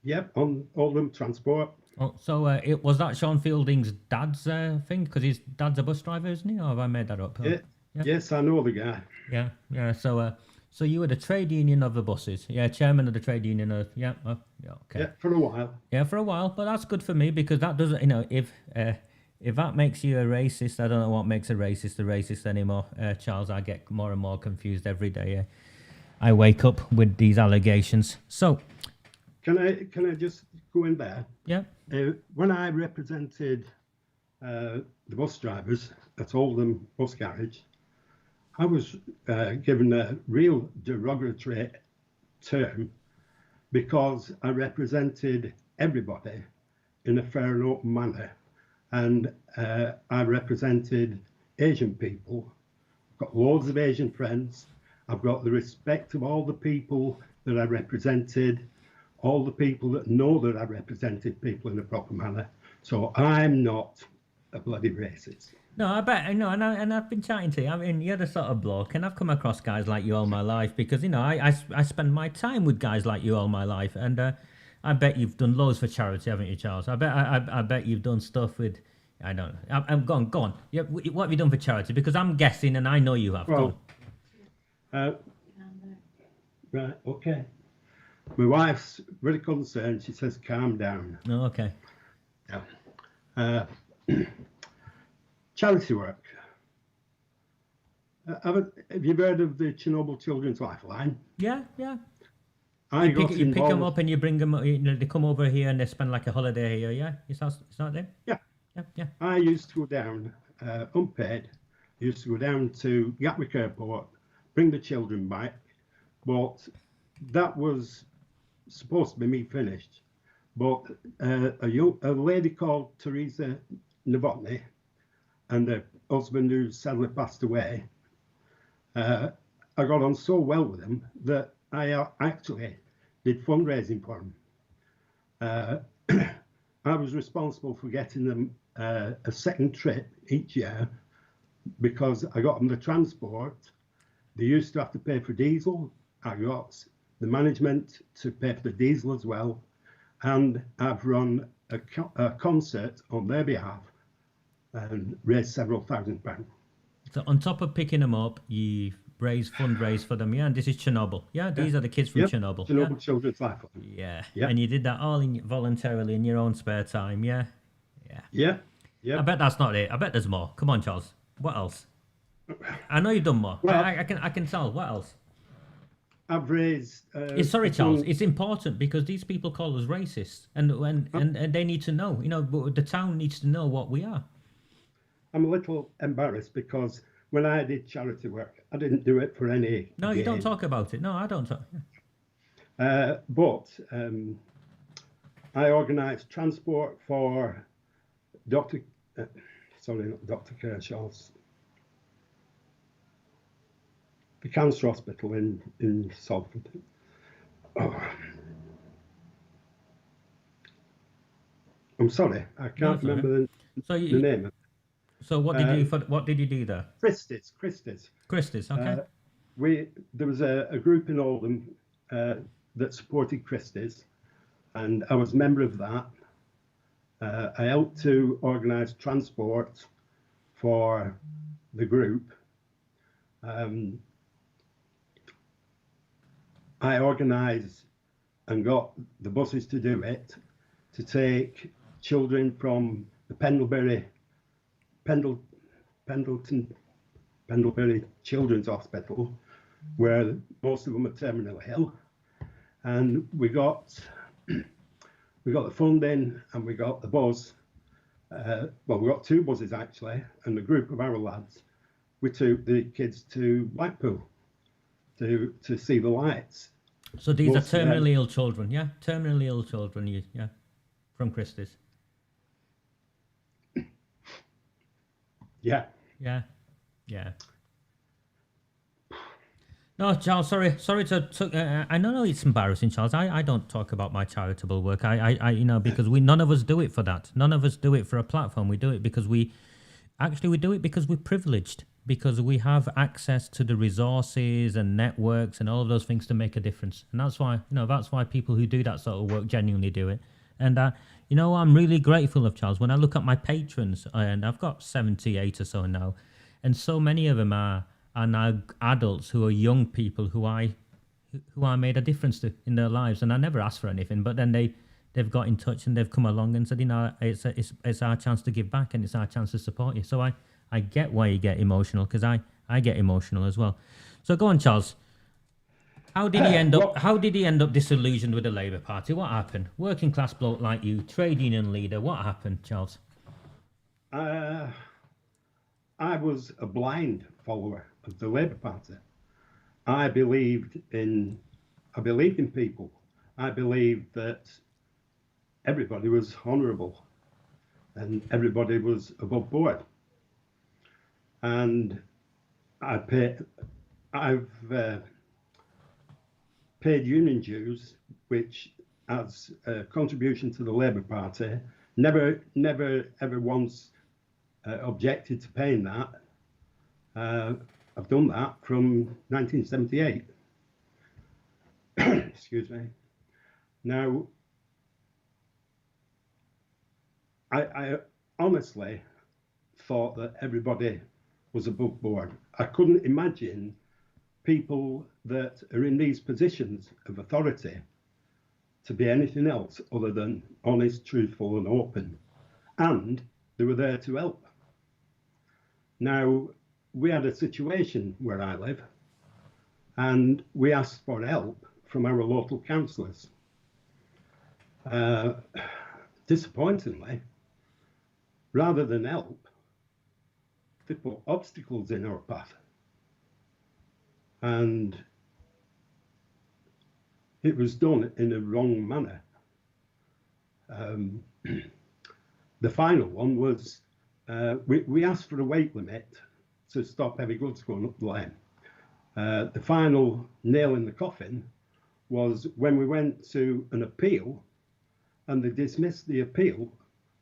Yep, on Oldham Transport. Oh, so it was that Sean Fielding's dad's thing? Because his dad's a bus driver, isn't he? Or have I made that up? Yeah. Yeah. Yes, I know the guy. Yeah, yeah. So you were the trade union of the buses, yeah, chairman of the trade union of, yeah, yeah, okay. Yeah, for a while. Yeah, for a while, but that's good for me because that doesn't, you know, if that makes you a racist, I don't know what makes a racist anymore, Charles. I get more and more confused every day. I wake up with these allegations. So, can I just go in there? Yeah. When I represented the bus drivers at Oldham Bus Garage, I was given a real derogatory term because I represented everybody in a fair and open manner. And I represented Asian people. I've got loads of Asian friends. I've got the respect of all the people that I represented, all the people that know that I represented people in a proper manner. So I'm not a bloody racist. No, I bet, you know, and I've been chatting to you. I mean, you're the sort of bloke, and I've come across guys like you all my life because, you know, I spend my time with guys like you all my life, and I bet you've done loads for charity, haven't you, Charles? I bet you've done stuff with, I don't know. I'm gone. Yeah, what have you done for charity? Because I'm guessing, and I know you have. Well, right, okay. My wife's very concerned. She says, "Calm down." Oh, okay. Yeah. Charity work. Have you heard of the Chernobyl Children's Lifeline? Yeah, yeah. You pick them up and you bring them. You know, they come over here and they spend like a holiday here. Yeah, is that them? Yeah. Yeah. I used to go down unpaid. I used to go down to Gatwick Airport, bring the children back, but that was supposed to be me finished. But a lady called Teresa Novotny and her husband, who sadly passed away, I got on so well with them that I actually did fundraising for them. I was responsible for getting them a second trip each year because I got them the transport. They used to have to pay for diesel. I got the management to pay for the diesel as well. And I've run a concert on their behalf and raised several £1,000s. So on top of picking them up, you fundraise for them, yeah? And this is Chernobyl, yeah? These are the kids from Chernobyl. Chernobyl Children's Lifeline. Yeah. And you did that all voluntarily in your own spare time, yeah? Yeah. I bet that's not it. I bet there's more. Come on, Charles. What else? I know you've done more. Well, I can tell. What else? I've raised. Sorry, Charles. It's important because these people call us racists, and they need to know. You know, the town needs to know what we are. I'm a little embarrassed because when I did charity work, I didn't do it for any. No, you don't talk about it. No, I don't talk. But I organised transport for not Dr. Kershaw's, the cancer hospital in Salford. Oh. I'm sorry, I can't remember the name. So what did you do there? Christie's. Okay. There was a group in Oldham that supported Christie's, and I was a member of that. I helped to organise transport for the group. I organised and got the buses to do it, to take children from the Pendlebury Children's Hospital, where most of them are terminally ill, and we got the funding and we got the bus. Well, we got two buses actually, and a group of our lads. We took the kids to Blackpool to see the lights. So these are terminally ill children, yeah? Terminally ill children, yeah, from Christie's. Yeah. No, Charles, sorry to I know it's embarrassing, Charles. I don't talk about my charitable work. Because none of us do it for that. None of us do it for a platform. We do it because we do it because we're privileged, because we have access to the resources and networks and all of those things to make a difference. And that's why, that's why people who do that sort of work genuinely do it. And, I'm really grateful of, Charles, when I look at my patrons, and I've got 78 or so now, and so many of them are now adults who are young people who I made a difference to in their lives. And I never asked for anything, but then they've got in touch and they've come along and said, it's our chance to give back and it's our chance to support you. So I get why you get emotional, because I get emotional as well. So go on, Charles. How did he end up disillusioned with the Labour Party? What happened? Working class bloke like you, trade union leader. What happened, Charles? I was a blind follower of the Labour Party. I believed in people. I believed that everybody was honourable and everybody was above board. And I've paid union dues, which as a contribution to the Labour Party, never ever once objected to paying that. I've done that from 1978. Excuse me. Now, I honestly thought that everybody was above board. I couldn't imagine people that are in these positions of authority to be anything else other than honest, truthful, and open. And they were there to help. Now, we had a situation where I live, and we asked for help from our local councillors. Disappointingly, rather than help, they put obstacles in our path. And it was done in a wrong manner. The final one was, we asked for a weight limit to stop heavy goods going up the lane. The final nail in the coffin was when we went to an appeal, and they dismissed the appeal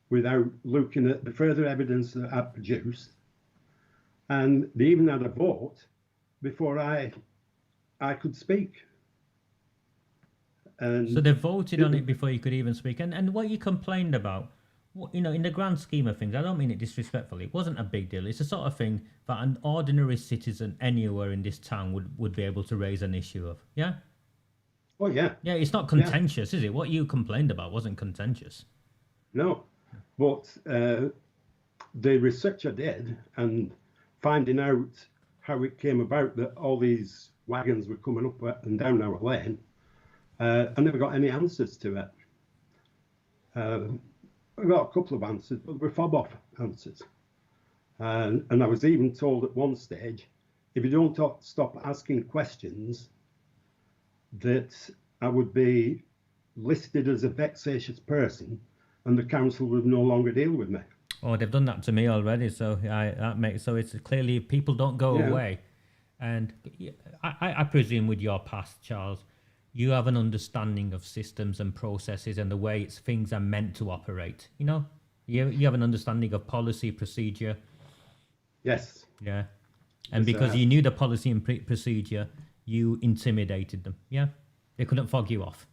without looking at the further evidence that I produced. And they even had a vote before I could speak. And so they voted on it before you could even speak. And what you complained about, in the grand scheme of things, I don't mean it disrespectfully, it wasn't a big deal. It's the sort of thing that an ordinary citizen anywhere in this town would be able to raise an issue of. Yeah? Oh, yeah. Yeah, it's not contentious, is it? What you complained about wasn't contentious. No, but the research I did and finding out how it came about that all these wagons were coming up and down our lane, I never got any answers to it. I got a couple of answers, but they were fob-off answers. And I was even told at one stage, if you don't stop asking questions, that I would be listed as a vexatious person and the council would no longer deal with me. Oh, they've done that to me already, so it's clearly people don't go away. And I presume with your past, Charles, you have an understanding of systems and processes and the way things are meant to operate. You have an understanding of policy, procedure. Yes. Yeah. And because you knew the policy and procedure, you intimidated them. Yeah. They couldn't fog you off.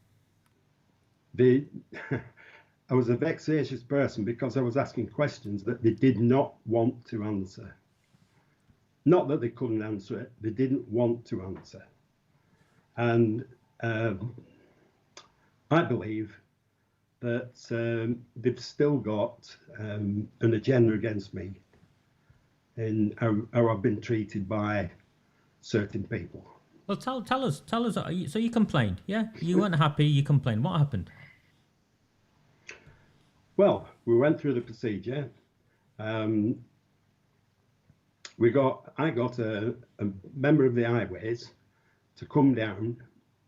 I was a vexatious person because I was asking questions that they did not want to answer. Not that they couldn't answer it, they didn't want to answer. And I believe that they've still got an agenda against me in how I've been treated by certain people. Well, tell us. So you complained, yeah? You weren't happy. You complained. What happened? Well, we went through the procedure. I got a member of the highways to come down.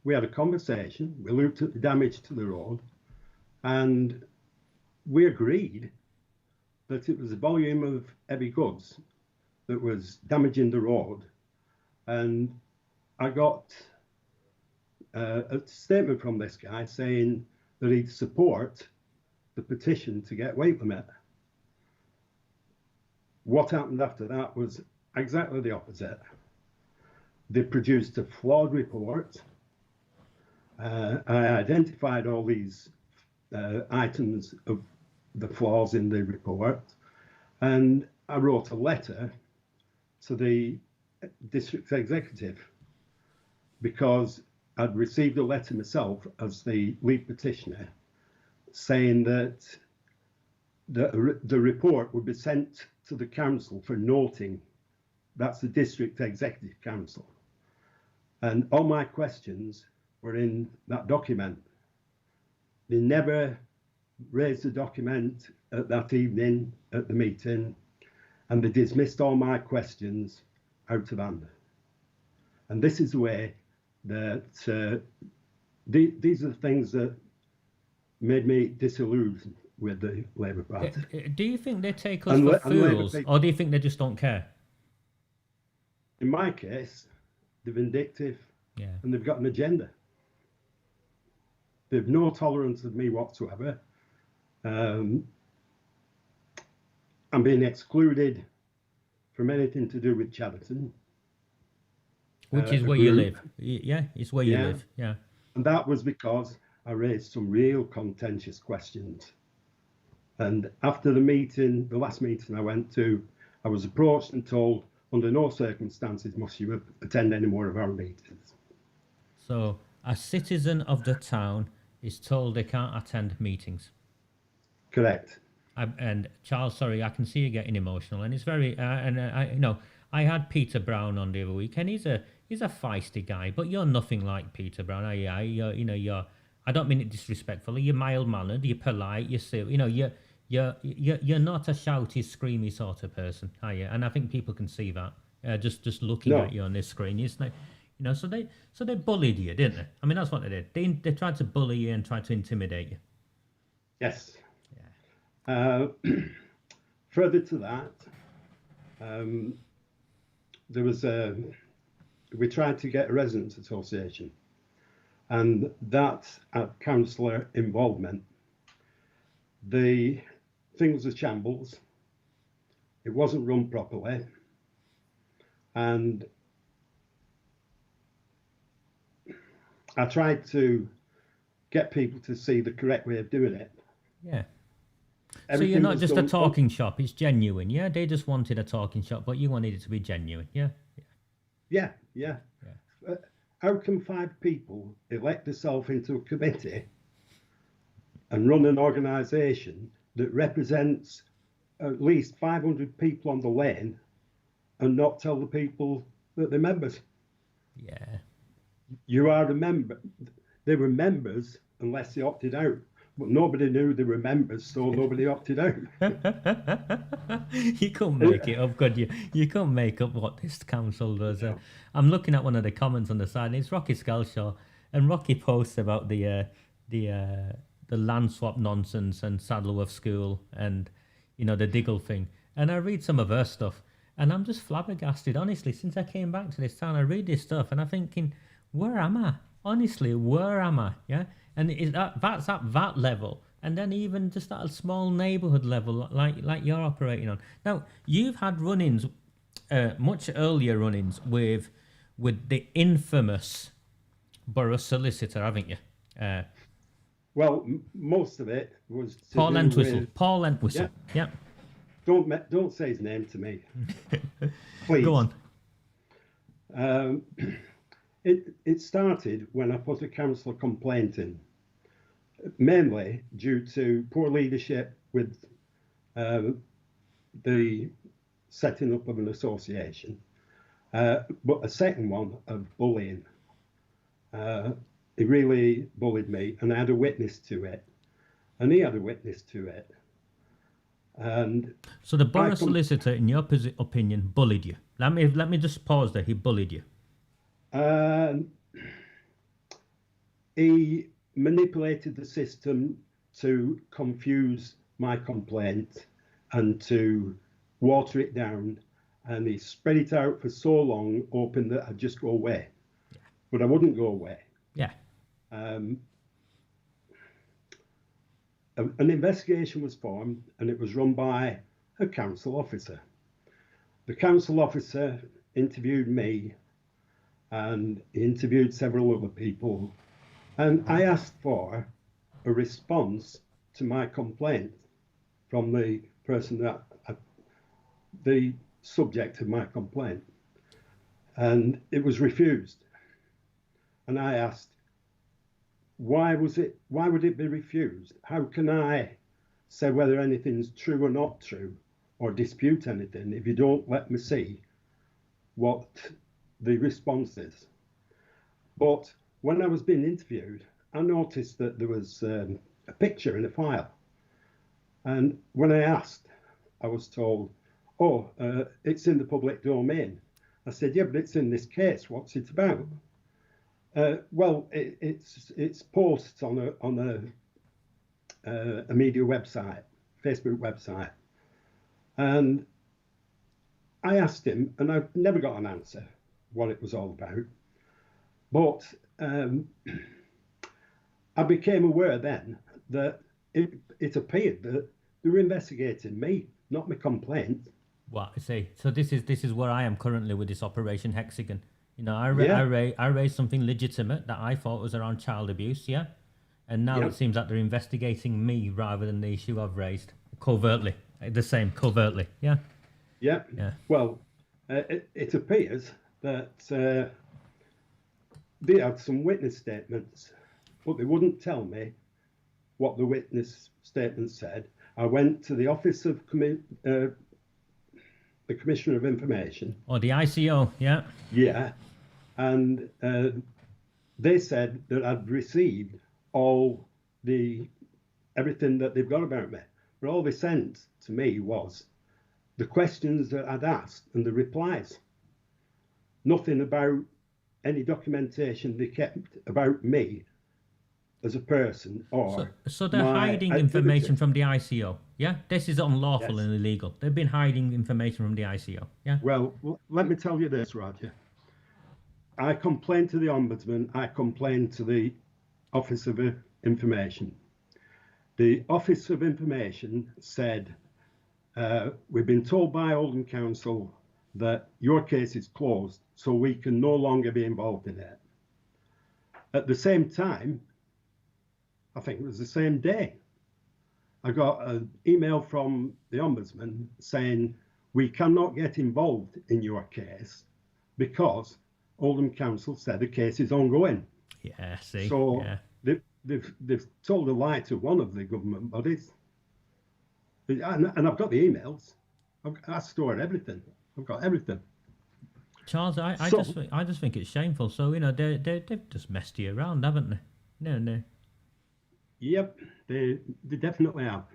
We had a conversation. We looked at the damage to the road, and we agreed that it was the volume of heavy goods that was damaging the road, and I got a statement from this guy saying that he'd support the petition to get weight limit. What happened after that was exactly the opposite. They produced a flawed report. I identified all these items of the flaws in the report, and I wrote a letter to the district executive because I'd received a letter myself as the lead petitioner saying that the report would be sent to the council for noting. That's the district executive council. And all my questions were in that document. They never raised the document at that evening at the meeting, and they dismissed all my questions out of hand. And this is the way that these are the things that made me disillusioned with the Labour Party. Do you think they take us for fools, or do you think they just don't care? In my case, they're vindictive, and they've got an agenda. They've no tolerance of me whatsoever. I'm being excluded from anything to do with Chadderton. Which is where you live. Yeah, it's where you live. Yeah. And that was because I raised some real contentious questions. And after the meeting, the last meeting I went to, I was approached and told, under no circumstances must you attend any more of our meetings. So a citizen of the town is told they can't attend meetings. Correct. And Charles, sorry, I can see you getting emotional, and it's very. I had Peter Brown on the other week, and he's a feisty guy, but you're nothing like Peter Brown. You're. I don't mean it disrespectfully. You're mild mannered. You're polite. You're civil. You're not a shouty, screamy sort of person, are you? And I think people can see that. Just looking at you on this screen, it's like, so they bullied you, didn't they? I mean, that's what they did. They tried to bully you and tried to intimidate you. Yes. Yeah. Further to that, there was we tried to get a residents' association, and that had councillor involvement. The thing was a shambles. It wasn't run properly, and I tried to get people to see the correct way of doing it. Yeah. So you're not just a talking shop, it's genuine, yeah? They just wanted a talking shop, but you wanted it to be genuine, yeah? Yeah. How can 5 people elect themselves into a committee and run an organisation that represents at least 500 people on the lane and not tell the people that they're members? Yeah. You are a member. They were members unless they opted out. But nobody knew they were members, so nobody opted out. You couldn't make it up, could you? You couldn't make up what this council does. I'm looking at one of the comments on the side, and it's Rocky Scalshaw, and Rocky posts about the land swap nonsense and Saddleworth School and the Diggle thing. And I read some of her stuff, and I'm just flabbergasted. Honestly, since I came back to this town, I read this stuff, and I'm thinking, where am I? Honestly, where am I? Yeah. And that's at that level, and then even just at a small neighbourhood level, like you're operating on. Now, you've had run-ins, much earlier run-ins with the infamous borough solicitor, haven't you? Well, most of it was to Paul do Entwistle. with, Paul Entwistle. Yeah. Don't say his name to me, please. Go on. It started when I put a councillor complaint in, mainly due to poor leadership with the setting up of an association, but a second one of bullying. He really bullied me, and I had a witness to it, and he had a witness to it. And so the borough solicitor, in your opinion, bullied you. Let me just pause there. He bullied you. He manipulated the system to confuse my complaint and to water it down, and he spread it out for so long, hoping that I'd just go away. but I wouldn't go away. Yeah. An investigation was formed, and it was run by a council officer. The council officer interviewed me, and he interviewed several other people, and I asked for a response to my complaint from the person that the subject of my complaint, and it was refused. And I asked, why would it be refused? How can I say whether anything's true or not true, or dispute anything, if you don't let me see what the response is? But when I was being interviewed, I noticed that there was a picture in a file. And when I asked, I was told, oh, it's in the public domain. I said, yeah, but it's in this case. What's it about? Well, it's posts on a media website, Facebook website. And I asked him, and I never got an answer what it was all about. But I became aware then that it appeared that they were investigating me, not my complaint. Well, I see. So this is where I am currently with this Operation Hexagon. You know, I raised something legitimate that I thought was around child abuse, yeah? And now it seems that they're investigating me rather than the issue I've raised. Covertly. The same, covertly, yeah? Yeah. Yeah. Well, it appears that they had some witness statements, but they wouldn't tell me what the witness statement said. I went to the office of the Commissioner of Information. Or the ICO, yeah? Yeah. And they said that I'd received everything that they've got about me. But all they sent to me was the questions that I'd asked and the replies. Nothing about any documentation they kept about me as a person or so they're hiding information from the ICO, yeah? This is unlawful and illegal. They've been hiding information from the ICO, yeah? Well, let me tell you this, Roger. I complained to the Ombudsman, I complained to the Office of Information. The Office of Information said, we've been told by Oldham Council that your case is closed, so we can no longer be involved in it. At the same time, I think it was the same day, I got an email from the Ombudsman saying, we cannot get involved in your case because Oldham Council said the case is ongoing. Yeah, see. So yeah. they've told a lie to one of the government bodies. And I've got the emails. I store everything. I've got everything. Charles, I just think it's shameful. So, you know, they've just messed you around, haven't they? No. Yep, they definitely have.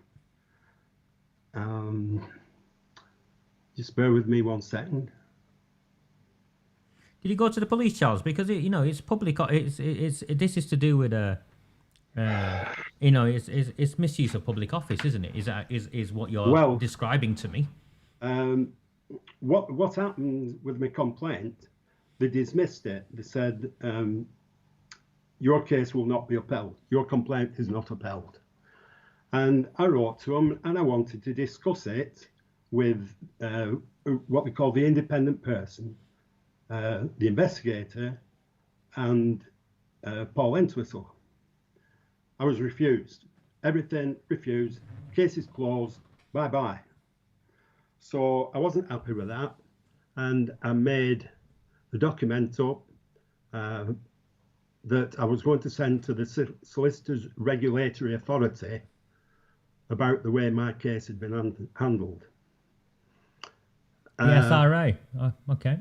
Just bear with me 1 second. Did you go to the police, Charles? Because it's public. This is to do with it's misuse of public office, isn't it? Is what you're describing to me? What happened with my complaint? They dismissed it. They said your case will not be upheld. Your complaint is not upheld. And I wrote to them, and I wanted to discuss it with what we call the independent person, the investigator, and Paul Entwistle. I was refused. Everything refused. Case is closed. Bye-bye. So I wasn't happy with that, and I made a document up that I was going to send to the Solicitors Regulatory Authority about the way my case had been handled. The SRA? Okay.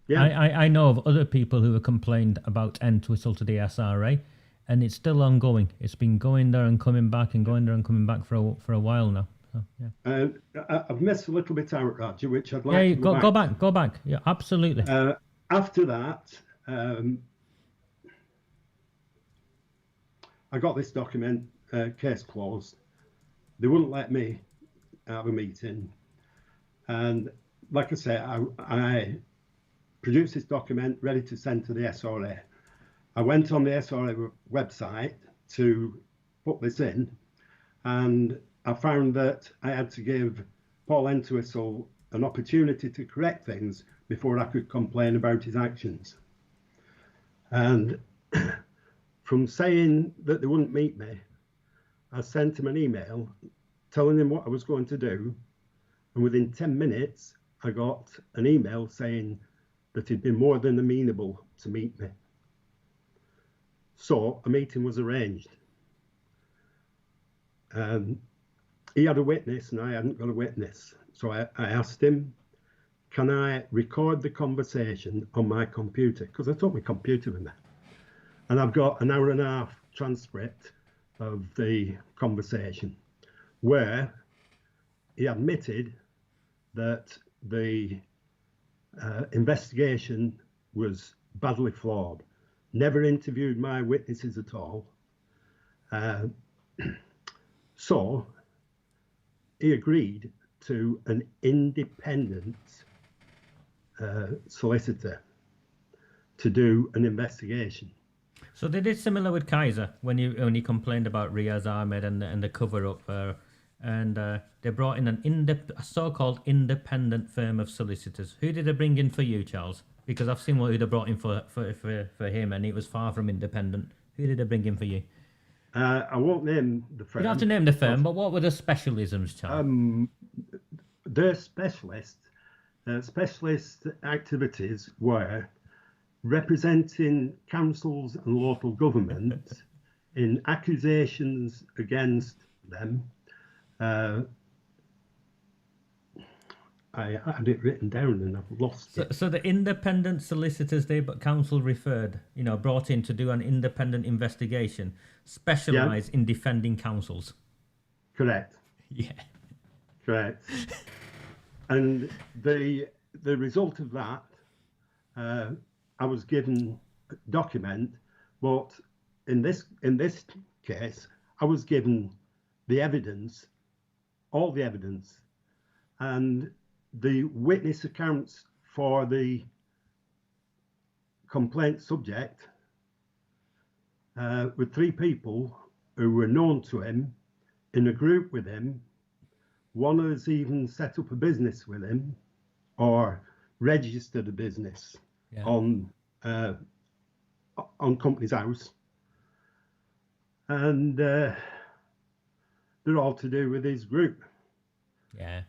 Yeah. I know of other people who have complained about Entwistle to the SRA, and it's still ongoing. It's been going there and coming back and going there and coming back for a while now. So, yeah. I've missed a little bit out, Roger, which I'd like to go back. Yeah, absolutely. After that, I got this document, case closed. They wouldn't let me have a meeting. And like I say, I produced this document ready to send to the SRA. I went on the SRA website to put this in, and I found that I had to give Paul Entwistle an opportunity to correct things before I could complain about his actions. And from saying that they wouldn't meet me, I sent him an email telling him what I was going to do, and within 10 minutes I got an email saying that he'd been more than amenable to meet me. So a meeting was arranged. He had a witness and I hadn't got a witness. So I asked him, can I record the conversation on my computer? Because I took my computer with me. And I've got an hour and a half transcript of the conversation where he admitted that the investigation was badly flawed, never interviewed my witnesses at all. So he agreed to an independent solicitor to do an investigation. So they did similar with Kaiser when you complained about Riaz Ahmed and the cover-up, and they brought in a so-called independent firm of solicitors. Who did they bring in for you, Charles? Because I've seen what they brought in for him, and it was far from independent. Who did they bring in for you? I won't name the firm. You don't have to name the firm, but what were the specialisms, Charles? Their specialist activities were representing councils and local governments in accusations against them. I had it written down and I've lost it. So the independent solicitors council referred, brought in to do an independent investigation, specialise in defending councils. Correct. Yeah. Correct. And the result of that, I was given a document, but in this case, I was given the evidence, all the evidence, and the witness accounts for the complaint subject were 3 people who were known to him, in a group with him. One has even set up a business with him or registered a business on Company's House, and they're all to do with his group. Yeah.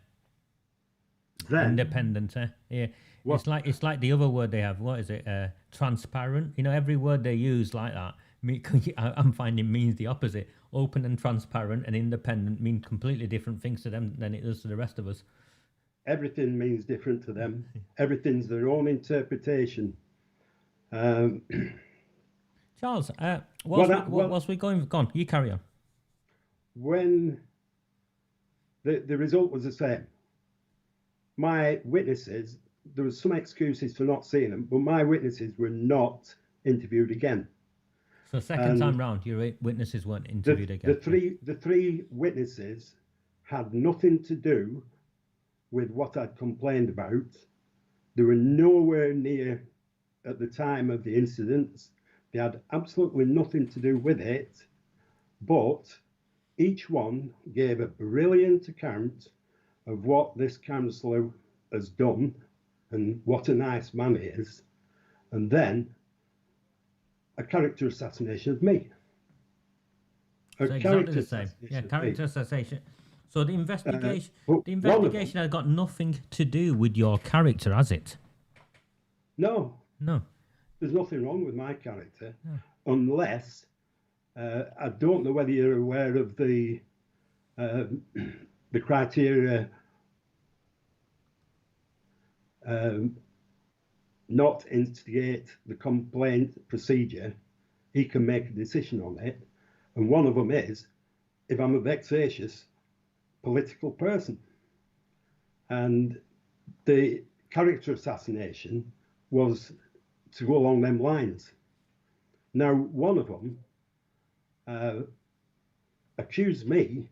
Then, independent, yeah. It's like the other word they have. What is it? Transparent. Every word they use like that, I'm finding means the opposite. Open and transparent and independent mean completely different things to them than it does to the rest of us. Everything means different to them. Everything's their own interpretation. Charles, whilst we're going on, you carry on. When the result was the same, my witnesses, there was some excuses for not seeing them, but my witnesses were not interviewed again. So second time round, your witnesses weren't interviewed again. The three witnesses had nothing to do with what I'd complained about. They were nowhere near at the time of the incidents. They had absolutely nothing to do with it, but each one gave a brilliant account of what this councillor has done and what a nice man he is, and then a character assassination of me. Exactly the same. Yeah, character assassination. So the investigation has got nothing to do with your character, has it? No. No. There's nothing wrong with my character, unless I don't know whether you're aware of the criteria. Not instigate the complaint procedure. He can make a decision on it, and one of them is if I'm a vexatious political person. And the character assassination was to go along them lines. Now, one of them accused me,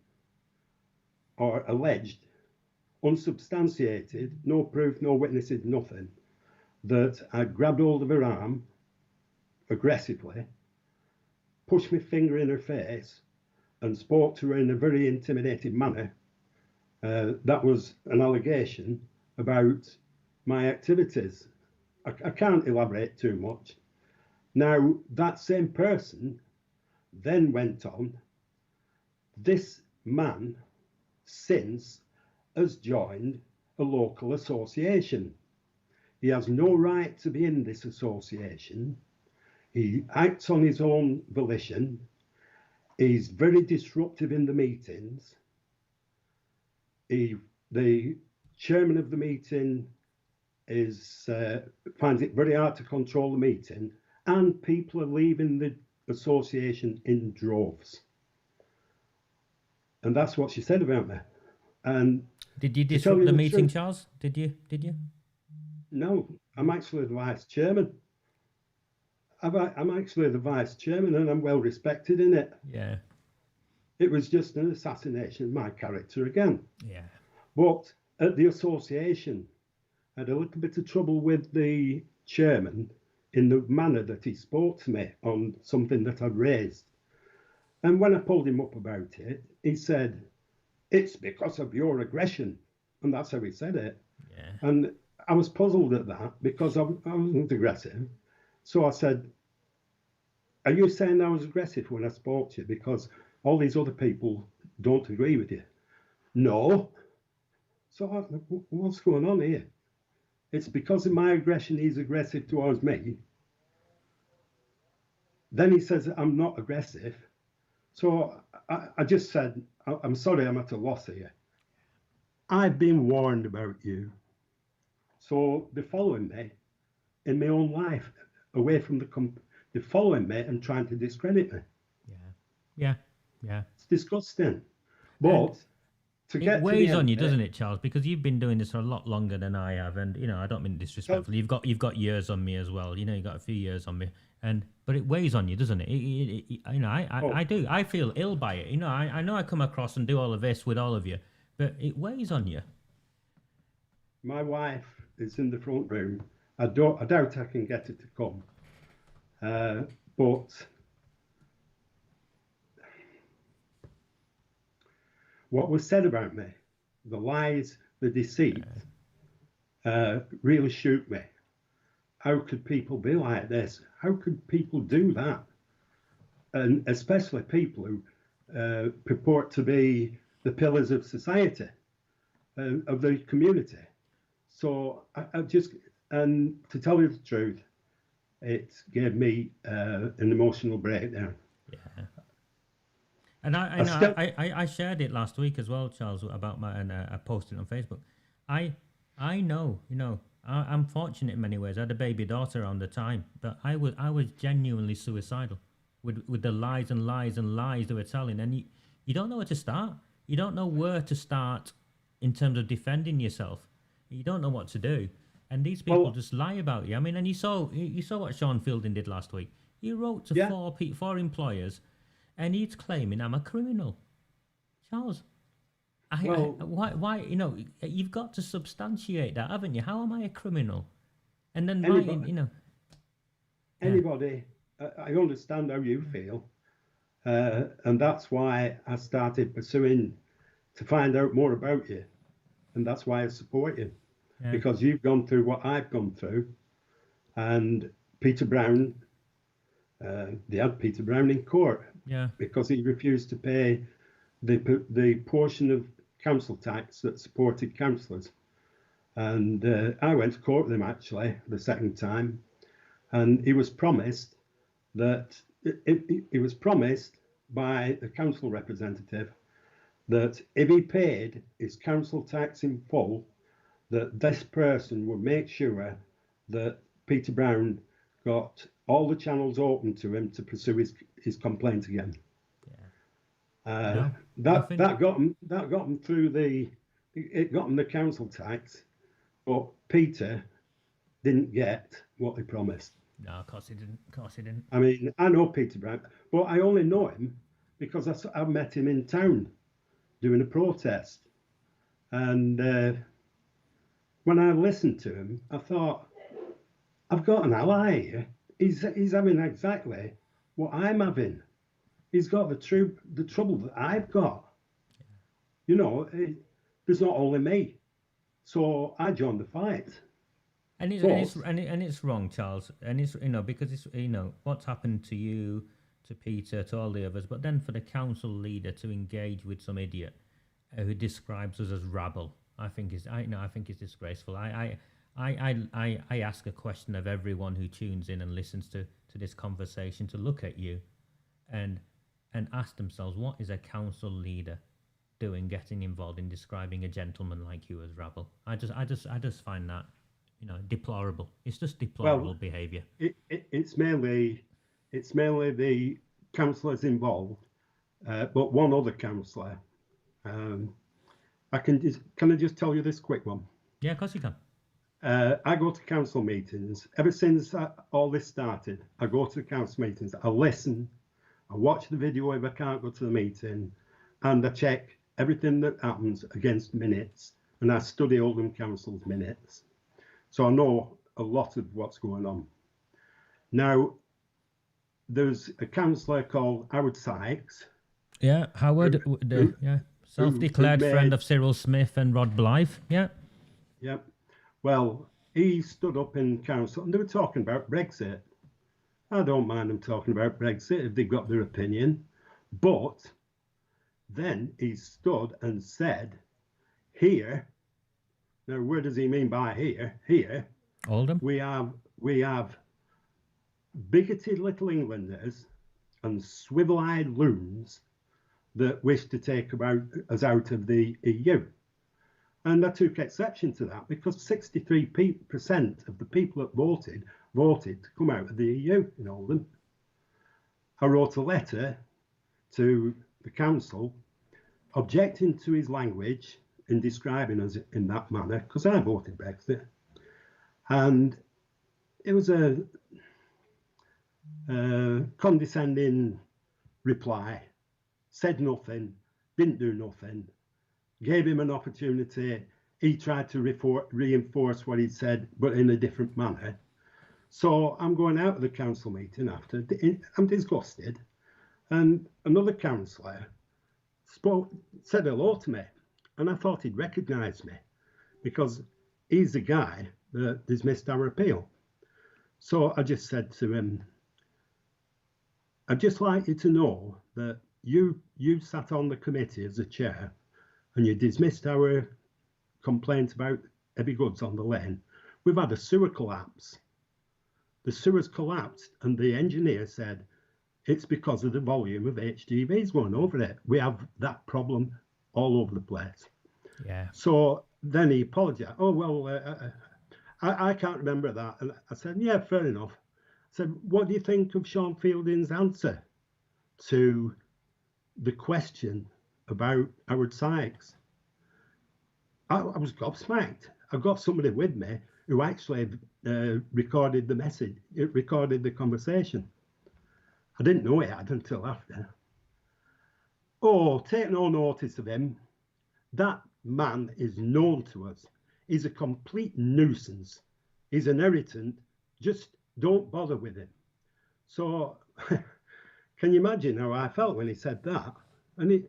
or alleged, unsubstantiated, no proof, no witnesses, nothing, that I grabbed hold of her arm aggressively, pushed my finger in her face and spoke to her in a very intimidating manner. That was an allegation about my activities. I can't elaborate too much. Now, that same person then went on, this man since has joined a local association. He has no right to be in this association. He acts on his own volition. He's very disruptive in the meetings. The chairman of the meeting finds it very hard to control the meeting, and people are leaving the association in droves. And that's what she said about me. And did you disrupt the meeting, Charles? Did you? No, I'm actually the vice chairman. I'm actually the vice chairman, and I'm well respected in it. Yeah. It was just an assassination of my character again. Yeah. But at the association, I had a little bit of trouble with the chairman in the manner that he spoke to me on something that I'd raised. And when I pulled him up about it, he said, "It's because of your aggression." And that's how he said it. Yeah. And I was puzzled at that because I wasn't aggressive. So I said, "Are you saying I was aggressive when I spoke to you because all these other people don't agree with you?" "No." So what's going on here? It's because of my aggression he's aggressive towards me. Then he says I'm not aggressive. So I just said, "I'm sorry, I'm at a loss here. I've been warned about you. So they're following me in my own life, away from the company. They're following me and trying to discredit me." Yeah. It's disgusting. But it weighs on you, doesn't it, Charles? Because you've been doing this for a lot longer than I have, and I don't mean disrespectfully. You've got years on me as well. You've got a few years on me, but it weighs on you, doesn't it? I do. I feel ill by it. I know I come across and do all of this with all of you, but it weighs on you. My wife is in the front room. I doubt I can get her to come. But what was said about me, the lies, the deceit, really shook me. How could people be like this? How could people do that? And especially people who purport to be the pillars of society, of the community. So I just, and to tell you the truth, it gave me an emotional breakdown. Yeah. And I shared it last week as well, Charles, about and I posted it on Facebook. I know, I'm fortunate in many ways. I had a baby daughter around the time, but I was genuinely suicidal with the lies and lies and lies they were telling, and you don't know where to start. You don't know where to start in terms of defending yourself. You don't know what to do, and these people just lie about you. I mean, and you saw what Sean Fielding did last week. He wrote to four employers. And he's claiming I'm a criminal. Charles, why? You've got to substantiate that, haven't you? How am I a criminal? And then anybody, I understand how you feel, and that's why I started pursuing to find out more about you, and that's why I support you, because you've gone through what I've gone through, and Peter Brown. They had Peter Brown in court because he refused to pay the portion of council tax that supported councillors. And I went to court with him actually the second time, and he was promised that he was promised by the council representative that if he paid his council tax in full, that this person would make sure that Peter Brown got all the channels open to him to pursue his complaint again. That got him through it got him the council tax, but Peter didn't get what he promised. No, of course he didn't. I mean, I know Peter Brown, but I only know him because I met him in town doing a protest, and when I listened to him, I thought, I've got an ally here. he's having exactly what I'm having. He's got the trouble that I've got. You know, there's not only me. So I joined the fight. And it's wrong, Charles. And it's, you know, because it's, you know, what's happened to you, to Peter, to all the others. But then for the council leader to engage with some idiot who describes us as rabble, I think is disgraceful. I ask a question of everyone who tunes in and listens to this conversation to look at you, and ask themselves, what is a council leader doing, getting involved in describing a gentleman like you as rabble? I just find that, you know, deplorable. It's just deplorable behaviour. It's mainly the councillors involved, but one other councillor. Can I just tell you this quick one? Yeah, of course you can. I go to council meetings. Ever since all this started, I go to the council meetings. I listen. I watch the video if I can't go to the meeting, and I check everything that happens against minutes, and I study Oldham Council's minutes. So I know a lot of what's going on. Now, there's a councillor called Howard Sykes. Yeah, Howard, self-declared friend of Cyril Smith and Rod Blythe. Yeah. Yeah. Well, he stood up in council and they were talking about Brexit. I don't mind them talking about Brexit if they've got their opinion. But then he stood and said, here, now where does he mean by here? Here, Oldham. We have bigoted little Englanders and swivel-eyed loons that wish to take us out of the EU. And I took exception to that because 63% of the people that voted to come out of the EU in Oldham. I wrote a letter to the council objecting to his language in describing us in that manner, because I voted Brexit. And it was a condescending reply, said nothing, didn't do nothing, gave him an opportunity. He tried to reinforce what he'd said, but in a different manner. So I'm going out of the council meeting after. I'm disgusted. And another councillor said hello to me. And I thought he'd recognise me because he's the guy that dismissed our appeal. So I just said to him, I'd just like you to know that you sat on the committee as a chair and you dismissed our complaint about heavy goods on the lane. We've had a sewer collapse. The sewer's collapsed and the engineer said it's because of the volume of HGVs going over it. We have that problem all over the place. Yeah. So then he apologized. Oh, well, I can't remember that. And I said, yeah, fair enough. I said, what do you think of Sean Fielding's answer to the question about Howard Sykes? I was gobsmacked. I've got somebody with me who actually recorded the message, recorded the conversation. I didn't know it until after. Oh, take no notice of him. That man is known to us. He's a complete nuisance. He's an irritant. Just don't bother with him. So can you imagine how I felt when he said that? And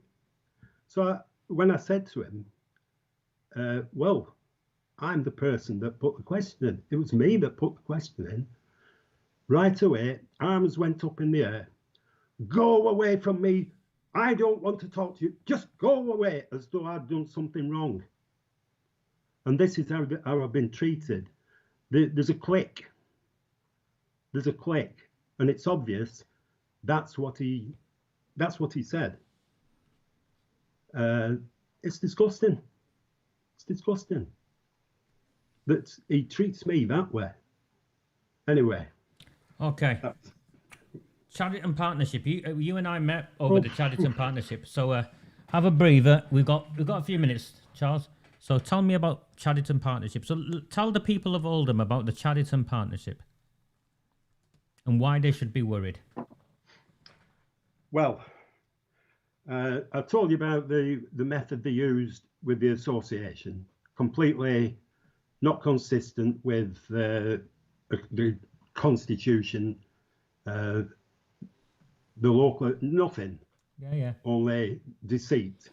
when I said to him, well, I'm the person that put the question in. It was me that put the question in. Right away, arms went up in the air. Go away from me. I don't want to talk to you. Just go away, as though I'd done something wrong. And this is how I've been treated. There's a click. There's a click. And it's obvious that's what he said. It's disgusting. It's disgusting that he treats me that way. Anyway. Okay. Chariton Partnership. You and I met over the Chariton Partnership. So have a breather. We've got a few minutes, Charles. So tell me about Chariton Partnership. So tell the people of Oldham about the Chariton Partnership and why they should be worried. Well, I told you about the method they used with the association, completely not consistent with the constitution, the local, nothing, Yeah. only deceit.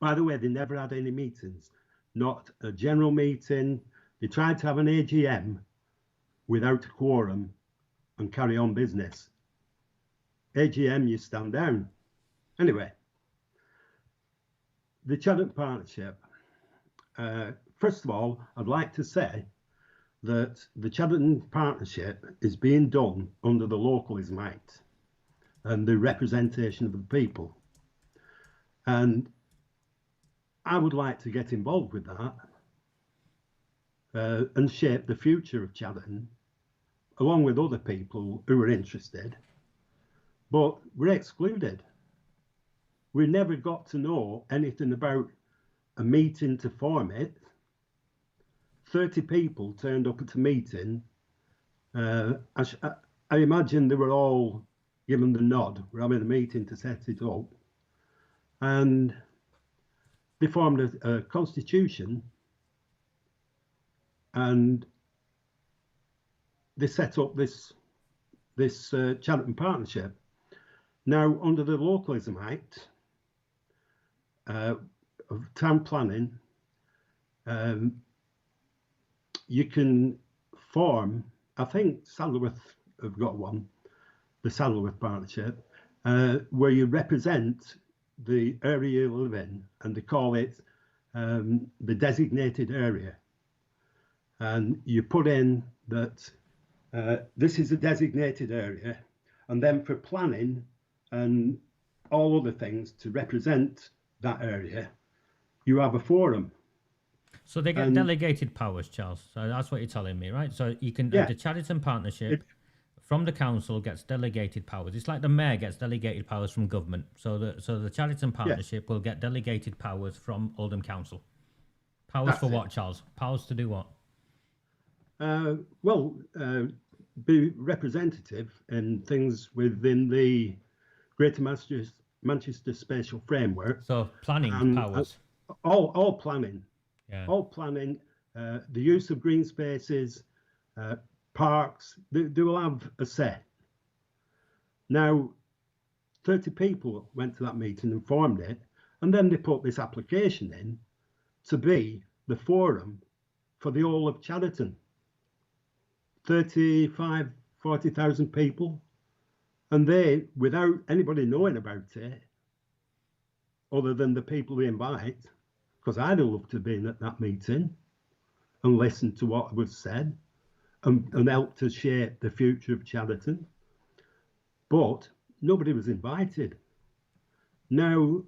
By the way, they never had any meetings, not a general meeting. They tried to have an AGM without a quorum and carry on business. AGM, you stand down. Anyway, the Chatterton Partnership. First of all, I'd like to say that the Chatterton Partnership is being done under the Localism Act and the representation of the people. And I would like to get involved with that and shape the future of Chatterton, along with other people who are interested. But we're excluded. We never got to know anything about a meeting to form it. 30 people turned up at a meeting. I imagine they were all given the nod. We're having a meeting to set it up. And they formed a constitution, and they set up this Chatterton Partnership. Now, under the Localism Act of town planning, you can form, I think Saddleworth have got one, the Saddleworth Partnership, where you represent the area you live in, and they call it the designated area. And you put in that this is a designated area, and then for planning and all other things to represent that area, you have a forum. So they get delegated powers, Charles. So that's what you're telling me, right? So you can, the Chatterton Partnership from the council gets delegated powers. It's like the mayor gets delegated powers from government. So the Chatterton Partnership will get delegated powers from Oldham Council. Powers for what, Charles? Powers to do what? Be representative in things within the Greater Manchester Spatial Framework. So planning powers. All planning. Yeah. All planning, the use of green spaces, parks, they will have a say. Now, 30 people went to that meeting and formed it, and then they put this application in to be the forum for the whole of Chatterton. 40,000 people, and they, without anybody knowing about it, other than the people they invite, because I'd have loved to have been at that meeting and listened to what was said and helped to shape the future of Chatterton. But nobody was invited. Now,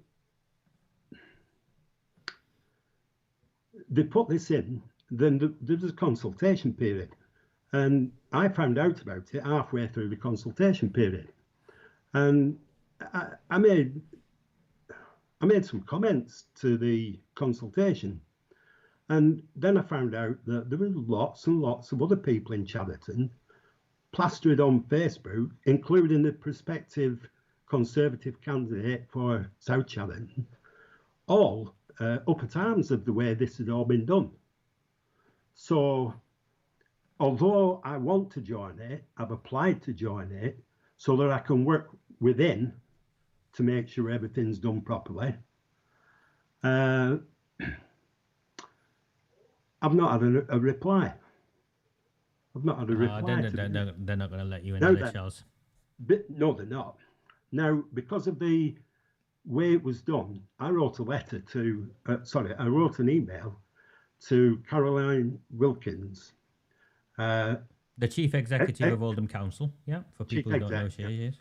they put this in, then there's a consultation period. And I found out about it halfway through the consultation period. And I made some comments to the consultation. And then I found out that there were lots and lots of other people in Chatterton plastered on Facebook, including the prospective Conservative candidate for South Chatterton, all up at arms of the way this had all been done. So, although I want to join it, I've applied to join it so that I can work within to make sure everything's done properly. I've not had a reply. I've not had a reply. They're not going to let you in, Charles. No, they're not. Now, because of the way it was done, I wrote a letter to, I wrote an email to Caroline Wilkins, the Chief Executive of Oldham Council, for people who don't know who she is,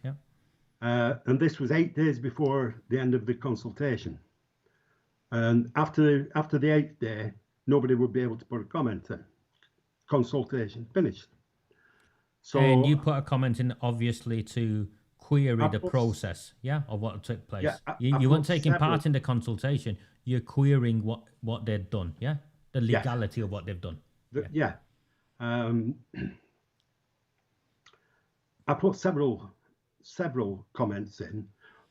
and this was 8 days before the end of the consultation. And after the 8th day, nobody would be able to put a comment in. Consultation finished. So, and you put a comment in, obviously, to query the process, of what took place. You weren't taking part in the consultation. You're querying what they'd done, the legality of what they've done. I put several comments in,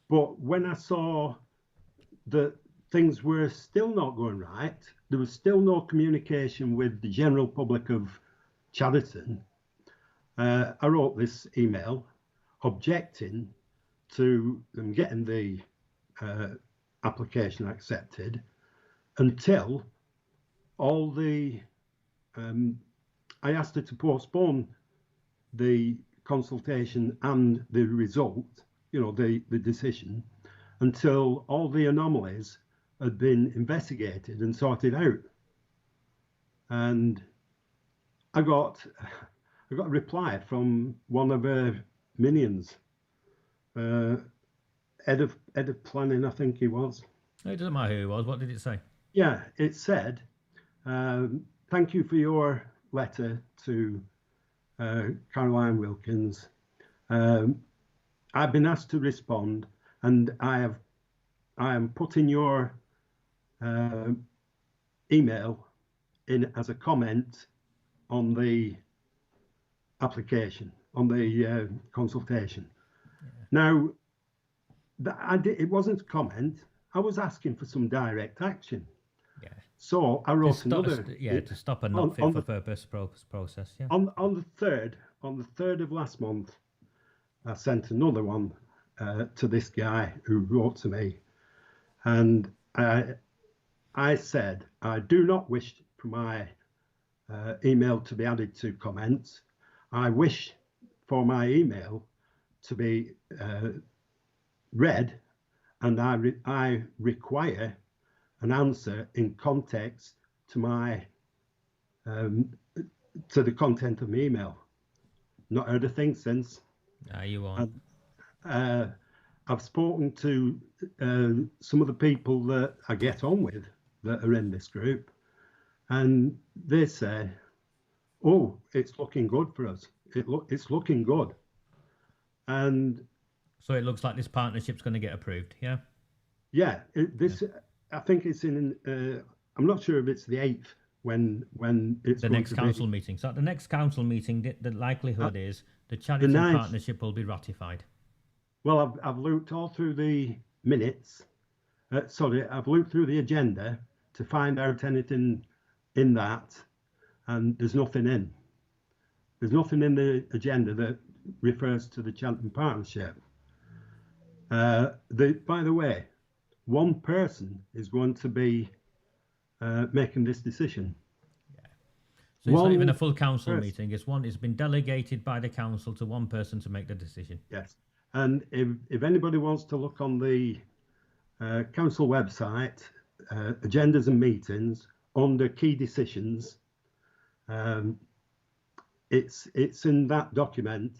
but when I saw that things were still not going right, there was still no communication with the general public of Chatterton, I wrote this email objecting to them getting the application accepted until all the I asked her to postpone the consultation and the result, the decision, until all the anomalies had been investigated and sorted out. And I got a reply from one of her minions, head of planning, I think he was. It doesn't matter who it was. What did it say? Yeah, it said, thank you for your letter to Caroline Wilkins. I've been asked to respond, and I am putting your email in as a comment on the application, on the consultation. Yeah. Now, it wasn't a comment. I was asking for some direct action. Yeah. So I wrote another. To stop a not fit for purpose process. Yeah. On the third of last month, I sent another one to this guy who wrote to me, and I said I do not wish for my email to be added to comments. I wish for my email to be read, and I require an answer in context to my to the content of my email. Not heard a thing since. No, you won't. I've spoken to some of the people that I get on with that are in this group, and they say, "Oh, it's looking good for us. It's looking good." And so it looks like this partnership's going to get approved. Yeah. Yeah. I think it's in. I'm not sure if it's the 8th when it's the next council meeting. So at the next council meeting, the likelihood is the charity partnership will be ratified. Well, I've looked all through the minutes. I've looked through the agenda to find out anything in that, and there's nothing in. There's nothing in the agenda that refers to the Cheltenham Partnership. By the way, one person is going to be making this decision. Yeah. So it's not even a full council meeting. It's been delegated by the council to one person to make the decision. Yes. And if anybody wants to look on the council website, agendas and meetings, under key decisions, it's in that document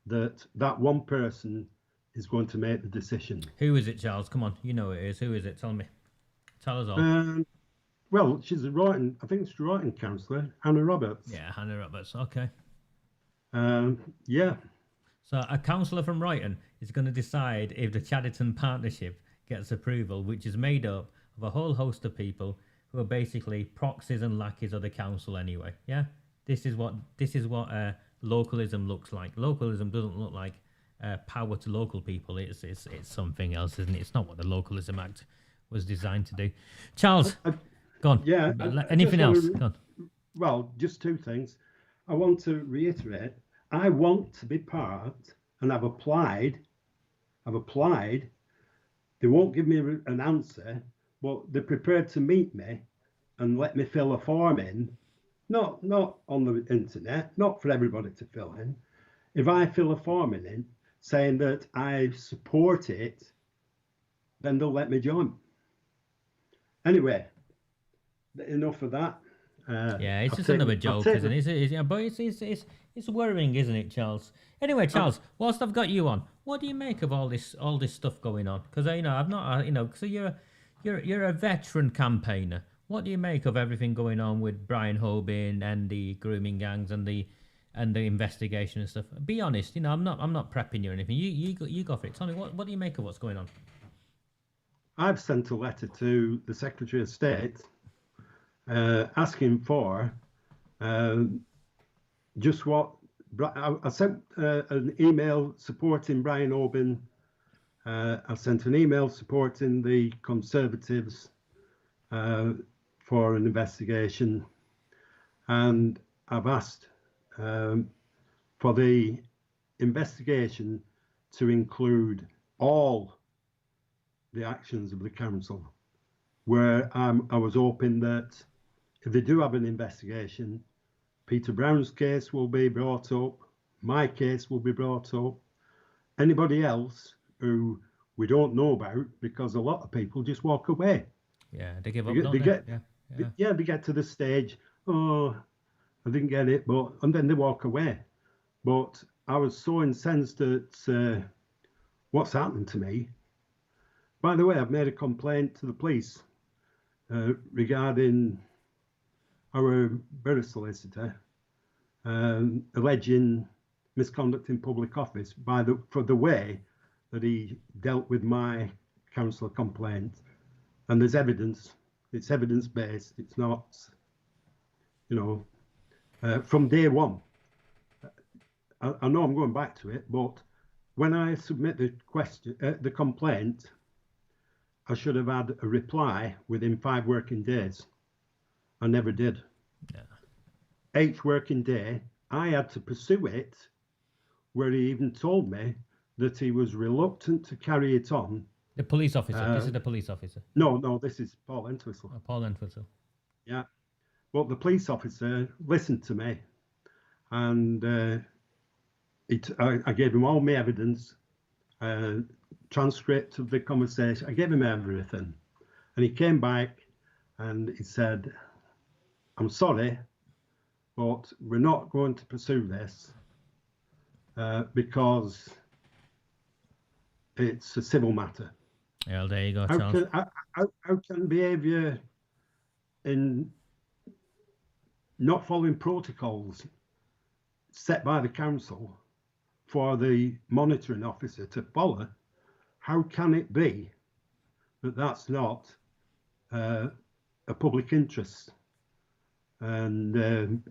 that one person is going to make the decision. Who is it, Charles? Come on, you know it is. Who is it? Tell me. Tell us all. Well, she's a writing, I think it's a writing councillor, Hannah Roberts. Yeah, Hannah Roberts. Okay. Yeah. So a councillor from Brighton is going to decide if the Chadderton Partnership gets approval, which is made up of a whole host of people who are basically proxies and lackeys of the council anyway. Yeah. This is what localism looks like. Localism doesn't look like power to local people. It's something else, isn't it? It's not what the Localism Act was designed to do. Charles, go on. Yeah. Anything else? Go on. Well, just two things. I want to reiterate. I want to be part, and I've applied. They won't give me an answer, but they're prepared to meet me and let me fill a form in. Not on the internet, not for everybody to fill in. If I fill a form in saying that I support it, then they'll let me join. Anyway, enough of that. Yeah, it's just another joke, isn't it? Yeah, but it's worrying, isn't it, Charles? Anyway, Charles, whilst I've got you on, what do you make of all this stuff going on? Because I've not, so you're a veteran campaigner. What do you make of everything going on with Brian Hobin and the grooming gangs and the investigation and stuff? Be honest, I'm not prepping you or anything. You go for it. Tell me what do you make of what's going on? I've sent a letter to the Secretary of State asking for just what I sent an email supporting Brian Hobin. I sent an email supporting the Conservatives for an investigation, and I've asked for the investigation to include all the actions of the council, where I was hoping that if they do have an investigation, Peter Brown's case will be brought up, my case will be brought up, anybody else who we don't know about, because a lot of people just walk away. Yeah, they give up, don't they? They get to the stage, oh, I didn't get it, and then they walk away. But I was so incensed at what's happened to me. By the way, I've made a complaint to the police regarding our borough solicitor alleging misconduct in public office for the way that he dealt with my councillor complaint. And there's evidence. It's evidence-based. It's not, from day one. I know I'm going back to it, but when I submit the complaint, I should have had a reply within 5 working days. I never did. Yeah. 8th working day, I had to pursue it, where he even told me that he was reluctant to carry it on. The police officer. This is the police officer. No, this is Paul Entwistle. Oh, Paul Entwistle. Yeah. But the police officer listened to me, and I gave him all my evidence, transcript of the conversation. I gave him everything. And he came back and he said, I'm sorry, but we're not going to pursue this because it's a civil matter. Yeah, well, there you go, Charles. How can behaviour in not following protocols set by the council for the monitoring officer to follow, how can it be that that's not a public interest and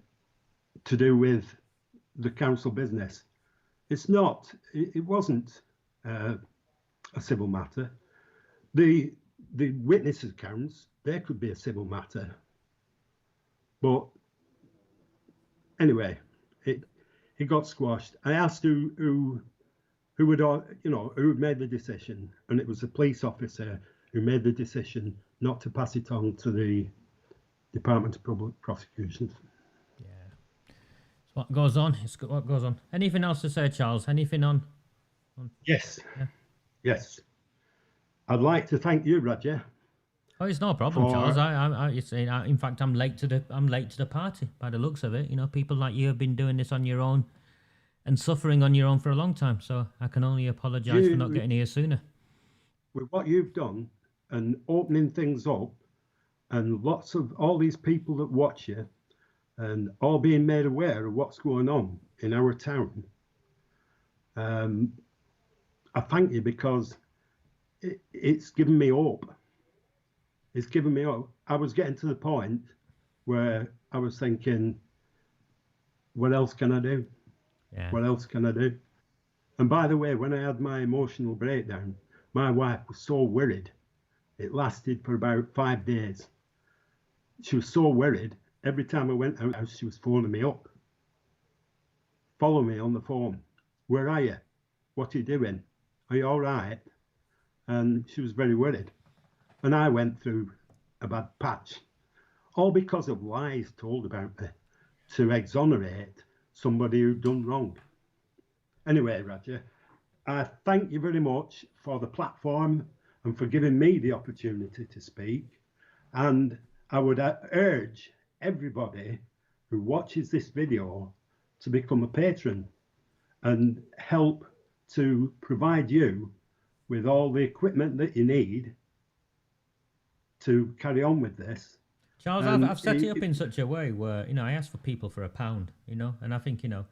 to do with the council business? It's not. It wasn't a civil matter. The witness accounts, they could be a civil matter. But anyway, it got squashed. I asked who would, who made the decision, and it was the police officer who made the decision not to pass it on to the Department of Public Prosecutions. Yeah, it's what goes on. It's what goes on. Anything else to say, Charles? Anything on? Yes. Yeah. Yes. I'd like to thank you, Roger. Oh, it's no problem, Charles. In fact, I'm late to the party by the looks of it. People like you have been doing this on your own and suffering on your own for a long time. So I can only apologise for not getting here sooner. With what you've done and opening things up, and lots of all these people that watch you, and all being made aware of what's going on in our town, I thank you, because it's given me hope. It's given me hope. I was getting to the point where I was thinking, what else can I do? Yeah. What else can I do? And by the way, when I had my emotional breakdown, my wife was so worried. It lasted for about 5 days. She was so worried. Every time I went out, she was phoning me up. Follow me on the phone. Where are you? What are you doing? Are you all right? And she was very worried. And I went through a bad patch, all because of lies told about me to exonerate somebody who'd done wrong. Anyway, Roger, I thank you very much for the platform and for giving me the opportunity to speak. And I would urge everybody who watches this video to become a patron and help to provide you with all the equipment that you need to carry on with this. Charles, I've set it up in such a way where, I ask for people for £1, and I think, and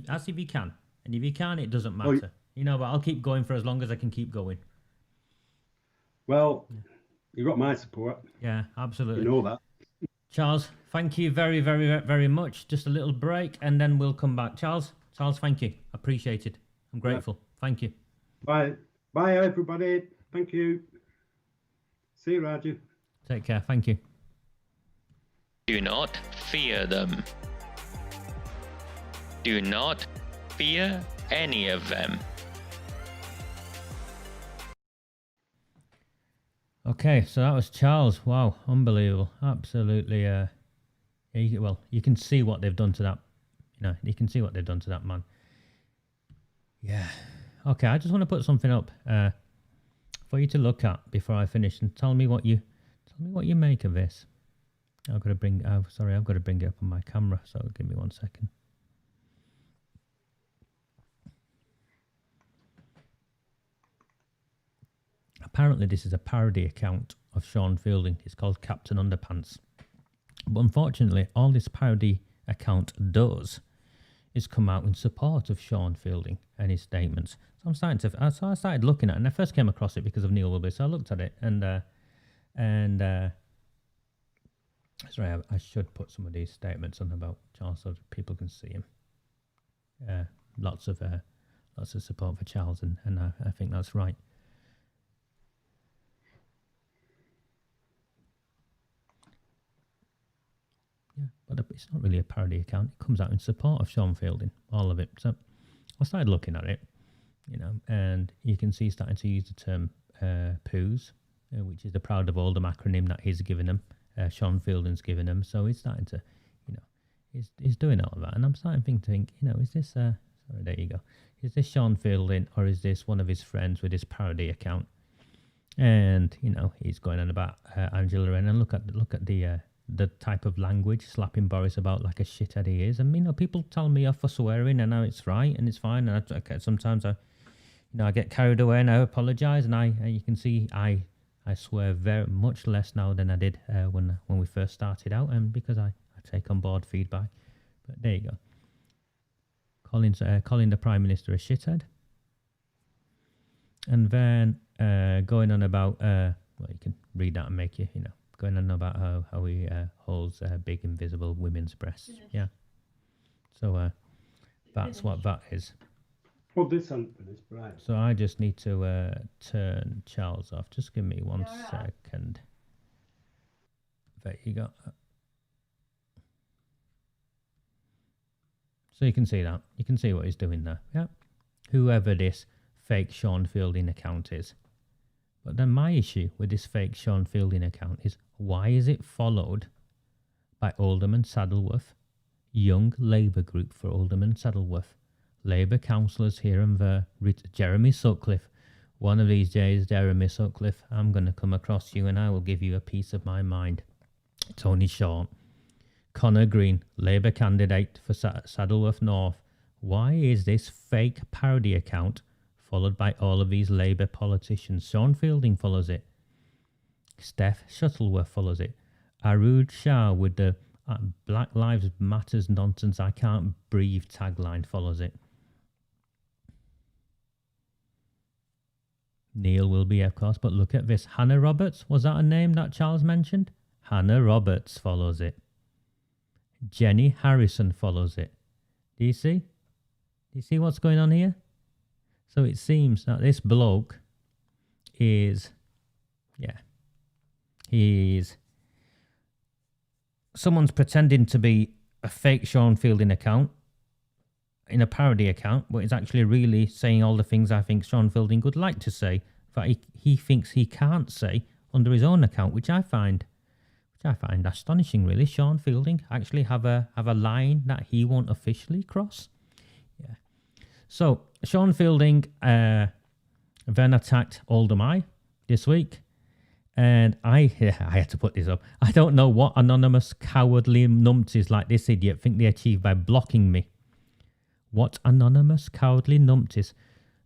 ask if you can. And if you can, it doesn't matter. But I'll keep going for as long as I can keep going. Well, you got my support. Yeah, absolutely. You know that. Charles, thank you very, very, very much. Just a little break and then we'll come back. Charles, thank you. Appreciate it. I'm grateful. Yeah. Thank you. Bye. Bye, everybody. Thank you. See you, Raju. Take care. Thank you. Do not fear them. Do not fear any of them. Okay, so that was Charles. Wow, unbelievable. Absolutely. You can see what they've done to that. You can see what they've done to that man. Yeah. Okay, I just want to put something up for you to look at before I finish, and tell me what you make of this. I've got to bring it up on my camera, so give me 1 second. Apparently, this is a parody account of Sean Fielding. It's called Captain Underpants. But unfortunately, all this parody account does is come out in support of Sean Fielding and his statements. So I started looking at it, and I first came across it because of NEIL WILBY. So I looked at it, sorry, I should put some of these statements on about Charles so that people can see him. Lots of support for Charles, and I think that's right. Yeah, but it's not really a parody account. It comes out in support of Sean Fielding, all of it. So I started looking at it, and you can see he's starting to use the term poos, which is the Proud of Oldham acronym that he's given them. Sean Fielding's given them. So he's starting to, he's doing all of that. And I'm starting to think, is this, sorry, there you go. Is this Sean Fielding, or is this one of his friends with his parody account? And, he's going on about Angela Wren, and look at the type of language, slapping Boris about like a shithead he is. And people tell me off for swearing, and now it's right and it's fine. And sometimes I get carried away, and I apologise. And you can see I swear very much less now than I did when we first started out, and because I take on board feedback. But there you go. Calling the Prime Minister a shithead, and then going on about you can read that and make you going on about how he holds big invisible women's breasts. Yeah. So that's what that is. Well, this ain't finished, right? So I just need to turn Charles off. Just give me 1 second. There you go. So you can see that. You can see what he's doing there. Yeah. Whoever this fake Sean Fielding account is. But then my issue with this fake Sean Fielding account is, why is it followed by Alderman Saddleworth, young Labour group for Alderman Saddleworth, Labour councillors here and there, Jeremy Sutcliffe. One of these days, Jeremy Sutcliffe, I'm going to come across you and I will give you a piece of my mind. Tony Shaw, Connor Green, Labour candidate for Saddleworth North. Why is this fake parody account followed by all of these Labour politicians? Sean Fielding follows it. Steph Shuttleworth follows it. Arood Shah with the Black Lives Matters nonsense, I can't breathe tagline follows it. NEIL WILBY, of course, but look at this. Hannah Roberts, was that a name that Charles mentioned? Hannah Roberts follows it. Jenny Harrison follows it. Do you see? Do you see what's going on here? So it seems that this bloke is, someone's pretending to be a fake Sean Fielding account in a parody account, but it's actually really saying all the things I think Sean Fielding would like to say, that he thinks he can't say under his own account, which I find astonishing, really. Sean Fielding actually have a line that he won't officially cross. Yeah. So Sean Fielding then attacked Oldham Eye this week, and I had to put this up. I don't know what anonymous cowardly numpties like this idiot think they achieve by blocking me. What anonymous cowardly numpties?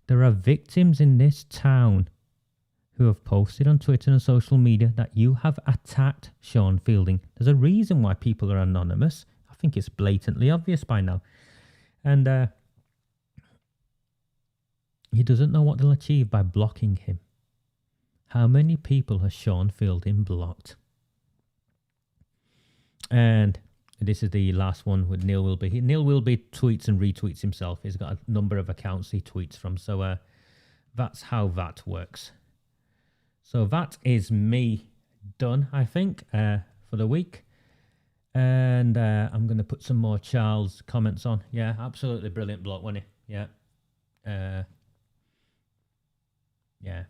There are victims in this town who have posted on Twitter and social media that you have attacked Sean Fielding. There's a reason why people are anonymous. I think it's blatantly obvious by now. And he doesn't know what they'll achieve by blocking him. How many people has Sean Fielding blocked? And this is the last one with NEIL WILBY. NEIL WILBY tweets and retweets himself. He's got a number of accounts he tweets from. So that's how that works. So that is me done, I think, for the week. And I'm going to put some more Charles comments on. Yeah, absolutely brilliant bloke, wasn't he? Yeah. Yeah.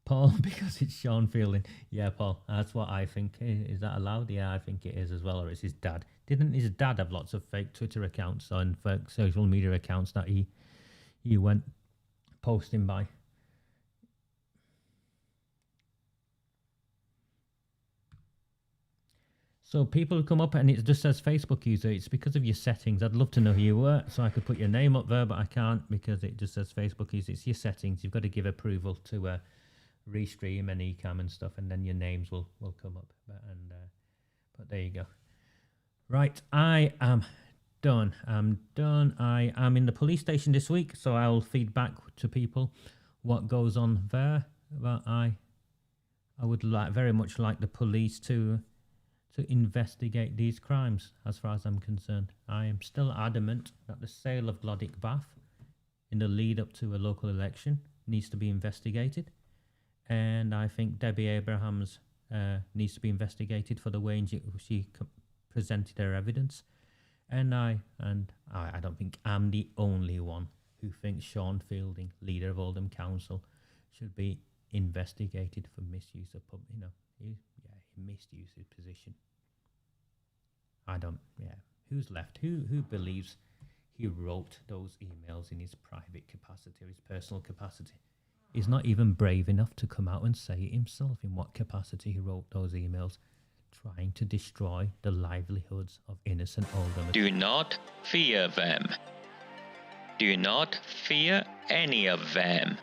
Paul, because it's Sean Fielding. Yeah, Paul, that's what I think. Is that allowed? Yeah, I think it is as well, or it's his dad. Didn't his dad have lots of fake Twitter accounts and fake social media accounts that he went posting by? So people come up and it just says Facebook user. It's because of your settings. I'd love to know who you were so I could put your name up there, but I can't because it just says Facebook user. It's your settings. You've got to give approval to restream and eCam and stuff, and then your names will come up. But there you go. Right, I am done. I'm done. I am in the police station this week, so I'll feed back to people what goes on there. But I would very much like the police to investigate these crimes. As far as I'm concerned, I am still adamant that the sale of Glodick Bath in the lead up to a local election needs to be investigated, and I think Debbie Abrahams needs to be investigated for the way in which she presented her evidence. And I don't think I'm the only one who thinks Sean Fielding, leader of Oldham Council, should be investigated for misuse of he misused his position. Who's left? Who believes he wrote those emails in his private capacity or his personal capacity? He's not even brave enough to come out and say it himself in what capacity he wrote those emails, trying to destroy the livelihoods of innocent Oldham. Do not fear them. Do not fear any of them.